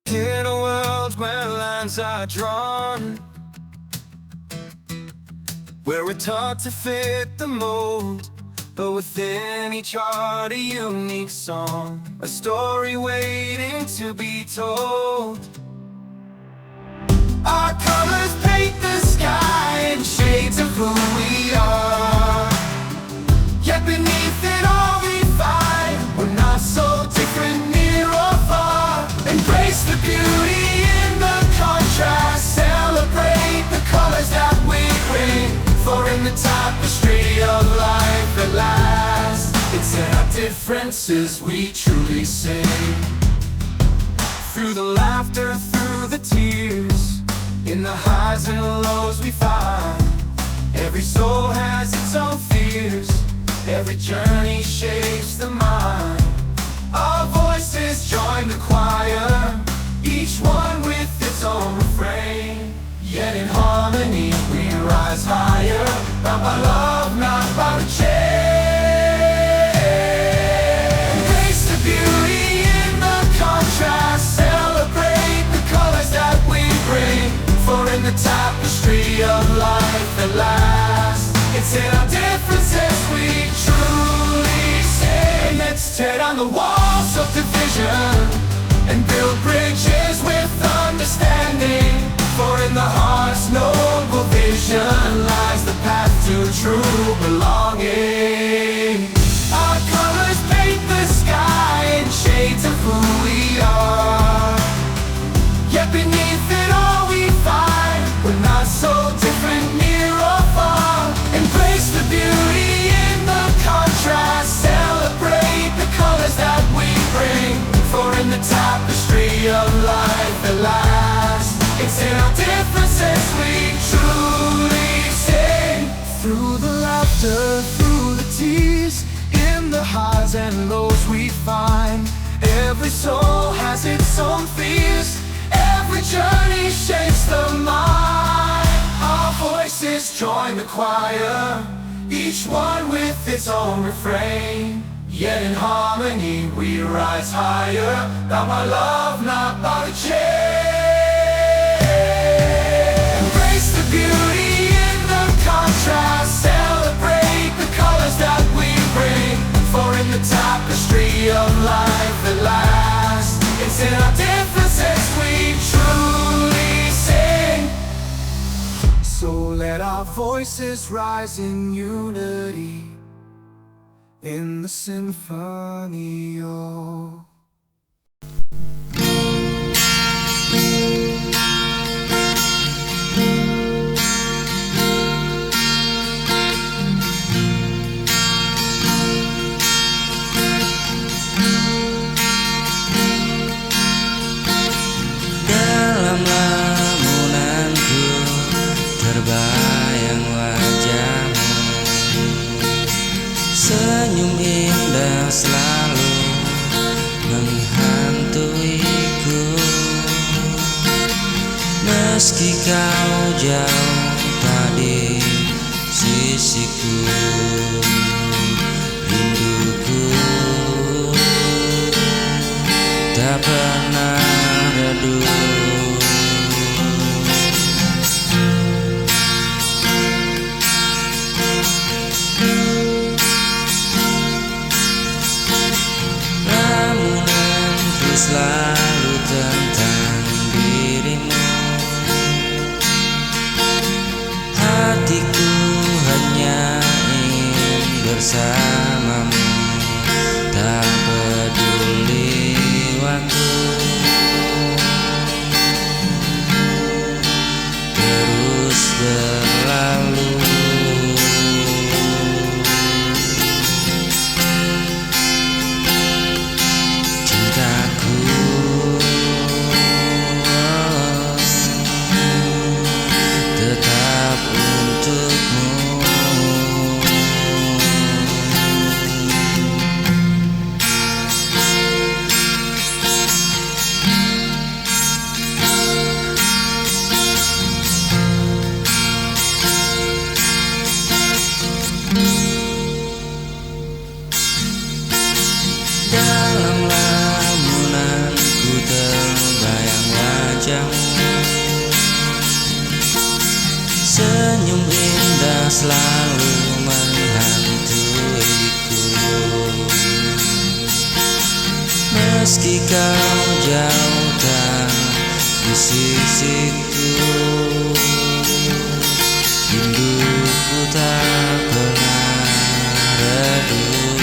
In a world where lines are drawn, where we're taught to fit the mold, but within each heart a unique song, a story waiting to be told. Our colors paint the sky in shades of who we are, yet beneath it all we find we're not so different, near or far. Embrace the beauty in the contrast, celebrate the colors that we bring, for in the tapestry of life at last, it's in our differences we truly sing. Through the laughter, through the tears, in the highs and lows we find, every soul has its own fears, every journey shapes the mind. Our voices join the choir, each one with its own refrain, yet in harmony we rise higher, bound by love, not by the chain. Embrace the beauty in the contrast, celebrate the colors that we bring, for in the tapestry of life at last, it's in our differences we truly say. Let's tear down the walls of division and build bridges with understanding, for in the heart's noble vision lies the path to true belonging. Our colors paint the sky in shades of who we are, yet beneath it all we find we're not so different, near or far. Embrace the beauty in the contrast, celebrate the colors that we bring, for in the tapestry of life at last, it's in our differences we truly sing. Through the laughter, through the tears, in the highs and lows we find, every soul has its own fears, every journey shapes the mind. Our voices join the choir, each one with its own refrain, yet in harmony we rise higher, bound by love, not by the chain. Embrace the beauty in the contrast, celebrate the colors that voices rise in unity in the symphony. Oh. Dalam lamunanku terbayang wajahmu, senyum indah selalu menghantuiku. Meski kau jauh tadi sisiku, rinduku tak pernah redup. Lamunanku selalu tentang dirimu, hatiku hanya ingin bersamamu, tak peduli waktu terus berlalu. Cintaku tetap untukmu. Dalam lamunanku terbayang wajahmu, senyum indah selalu menghantuiku. Meski kau jauh tak di sisiku, rinduku tak pernah redup.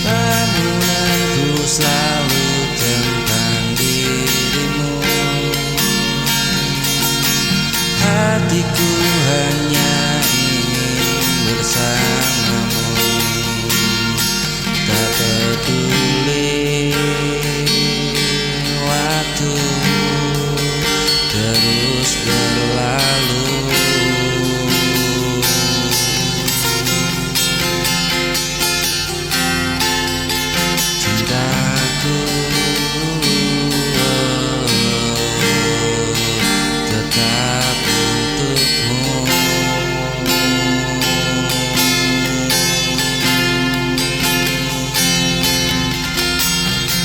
Lamunanku selalu tentang dirimu, hatiku hanya ingin bersamamu, tak peduli waktu terus berlalu. Cintaku tetap untukmu.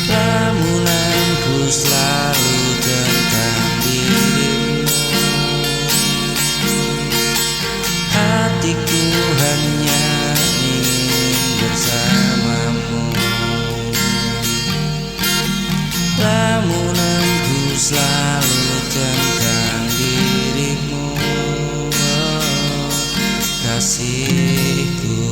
Lamunanku selalu tentang dirimu, hatiku hanya ingin bersamamu. Lamunanku selalu tentang dirimu, oh, kasihku.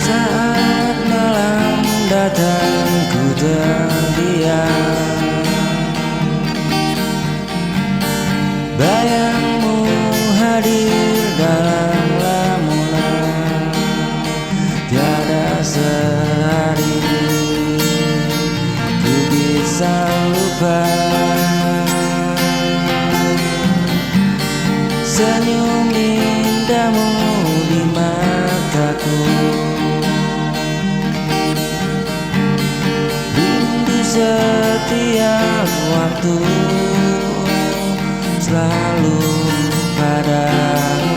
Saat malam datang ku terdiam, bayangmu hadir dalam lamunan. Tiada sehari ku bisa lupa senyum indahmu di mataku. Rindu setiap waktu selalu padamu.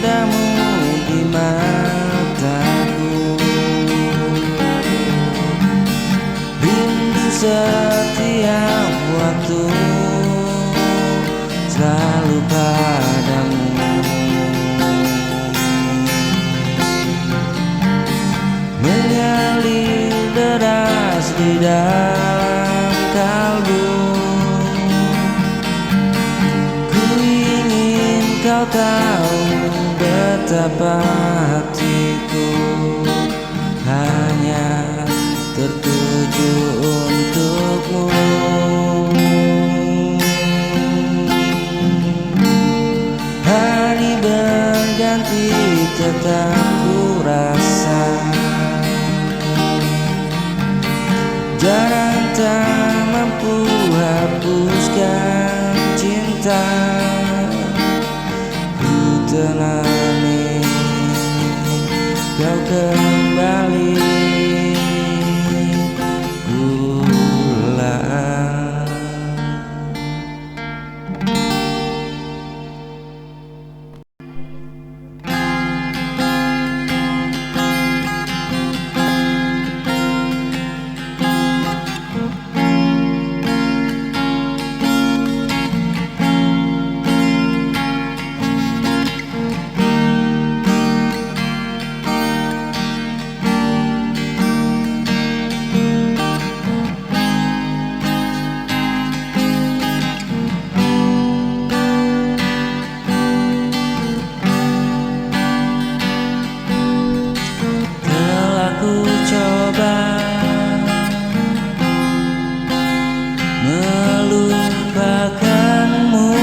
indamu di mataku. Rindu setiap waktu selalu padamu. Mengalir deras di dalam kalbu. Ku ingin kau tahu betapa hatiku hanya tertuju untukmu. Hari berganti tetap ku rasa jarang tak mampu hapuskan cinta. Ku temani kau kembali pulang. Telah ku coba melupakanmu,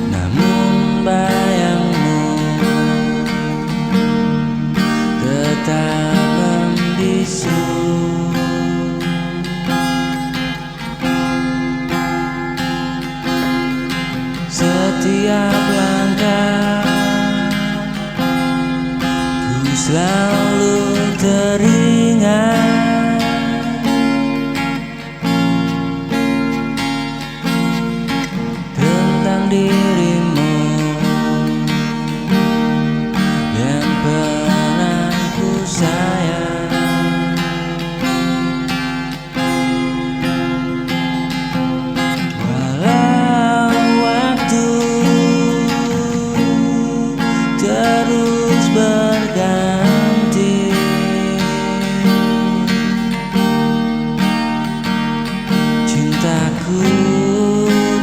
namun bayangmu tetap membisu. Setiap langkah ku selalu teringat tentang dirimu yang pernah ku sayang. Walau waktu terus berganti, cintaku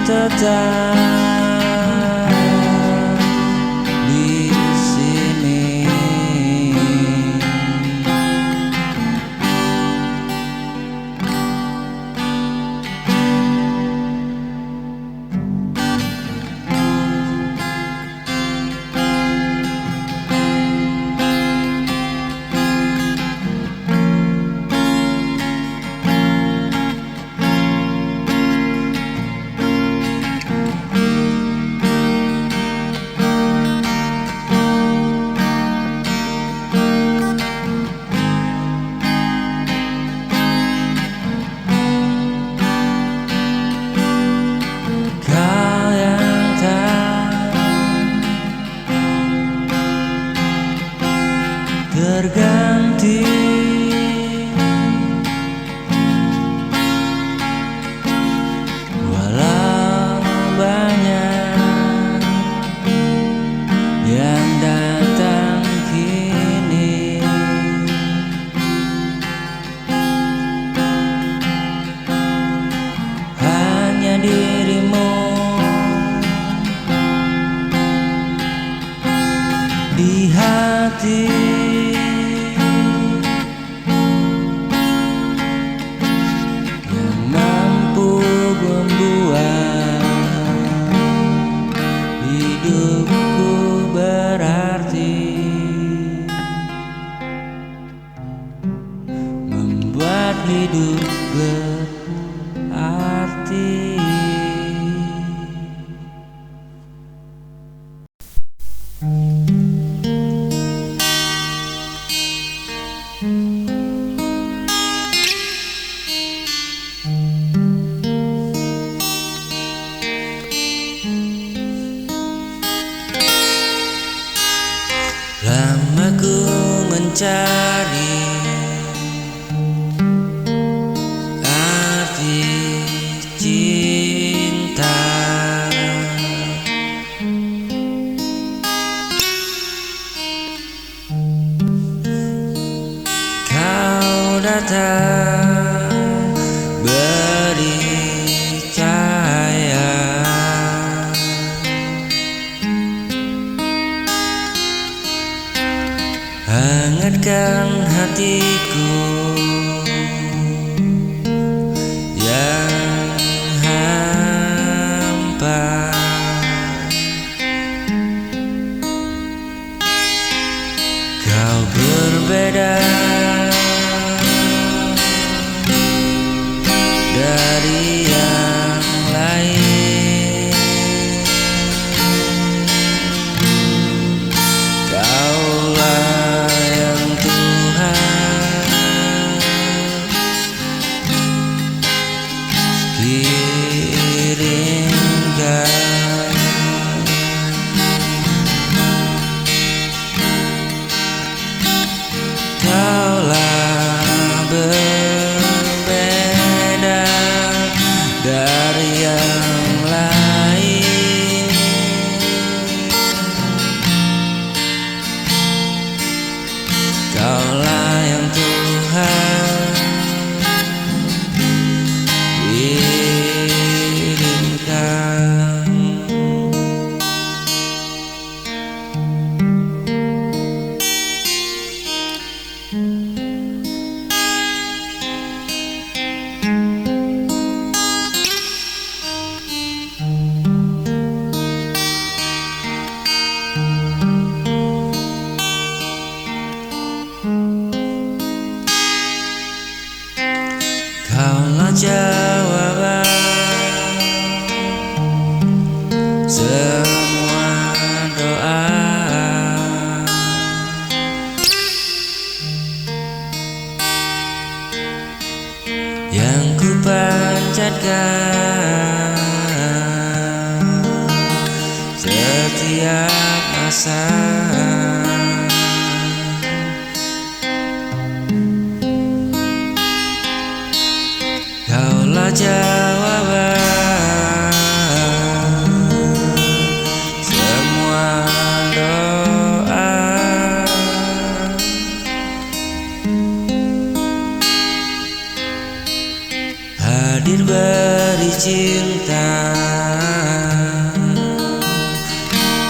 tetap di sini. Kau yang tak terganti, walau banyak yang datang kini. Hanya dirimu di hati, yang mampu membuat hidupku berarti, membuat hidup berarti. hatiku yang hampa. Kau berbeda dari yang lain. Kaulah yang Tuhan kirimkan. Kaulah berbeda dari yang lain. Kaulah yang Tuhan kirimkan. Kaulah jawaban semua doa yang ku panjatkan setiap masa. Kaulah jawaban semua doa. Hadir beri cinta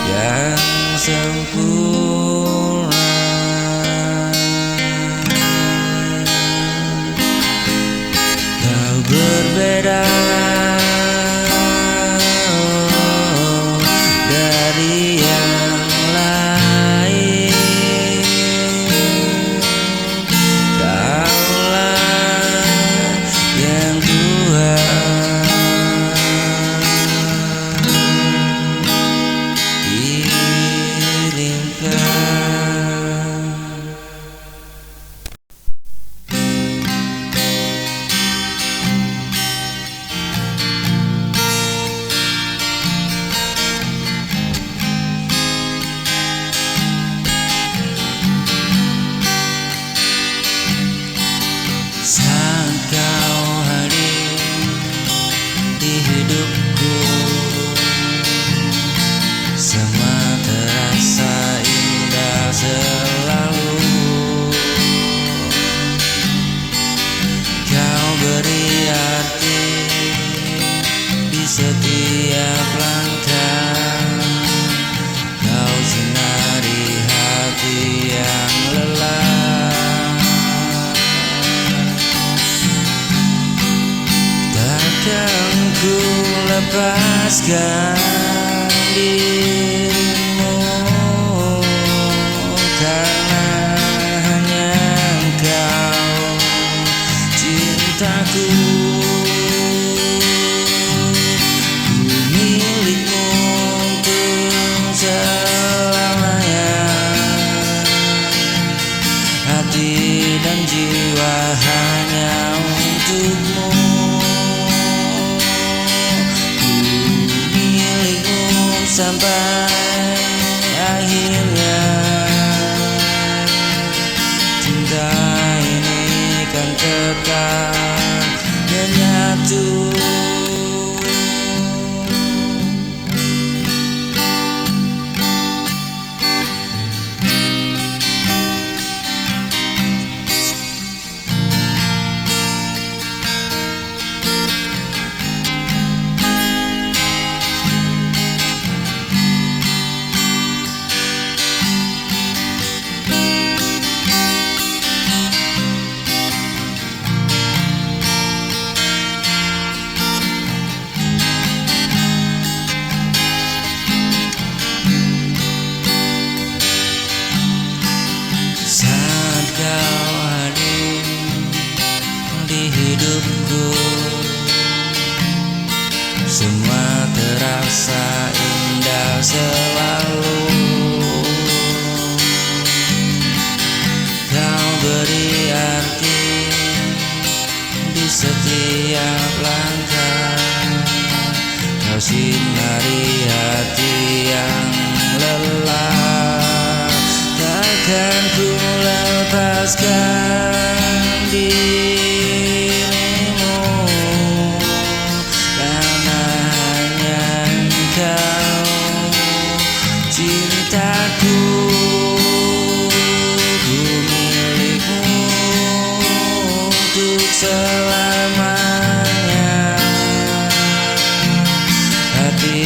yang sempurna. Kau berbeda dari yang lain. Kaulah yang Tuhan kirimkan. Saat kau hadir di hidupku, semua terasa indah selalu. Kau beri arti di setiap langkah. Kau sinari hati yang lelah. Takkan ku lepaskan dirimu, karena hanya engkau cintaku. Ku milikmu untuk selamanya. Hati dan jiwa hanya untukmu. Sampai akhirnya cinta ini kan tetap menyatu. semua terasa indah selalu. Kau beri arti di setiap langkah, kau sinari hati yang lelah. Takkan ku lepaskan dirimu, karena hanya engkau cintaku. Ku milikmu untuk selamanya, hati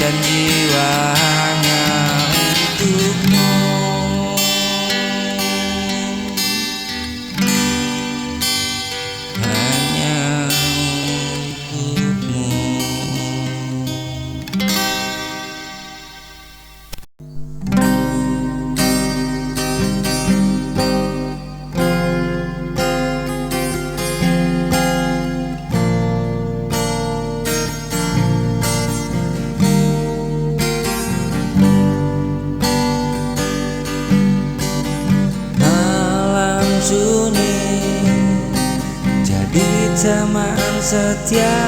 dan jiwa hanya untukmu. Hanya untukmu. Malam sunyi jadi teman setia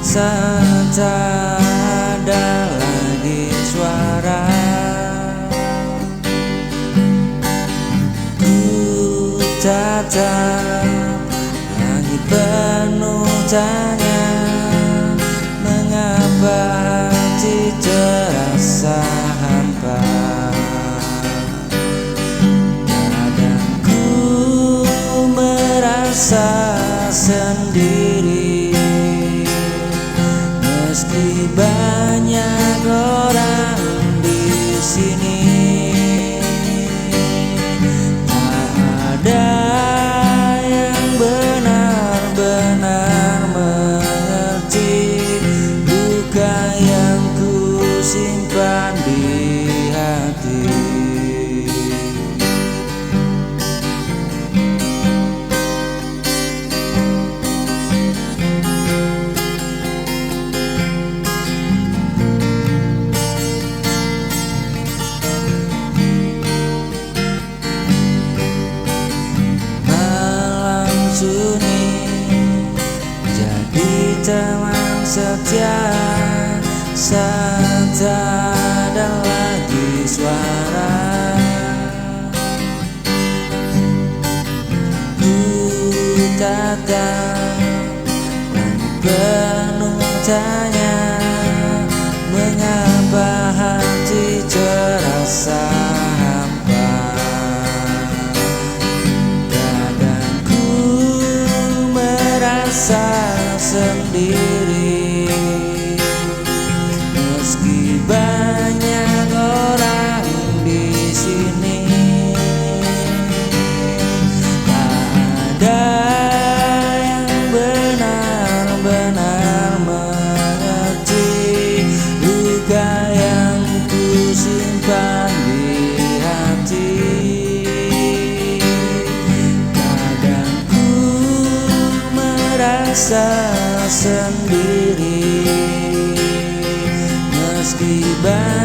saat tak ada lagi suara. Ku tatap langit penuh tanya, mengapa hati terasa hampa. Merasa sendiri meski banyak orang di sini. Tak ada yang benar-benar mengerti luka yang ku simpan di hati. Sunyi jadi teman setia saat tak ada lagi suara. Ku tatap langit penuh tanya, mengapa hati terasa hampa. Merasa sendiri meski banyak orang di sini. Tak ada yang benar-benar mengerti luka yang ku simpan di hati. Merasa sendiri meski banyak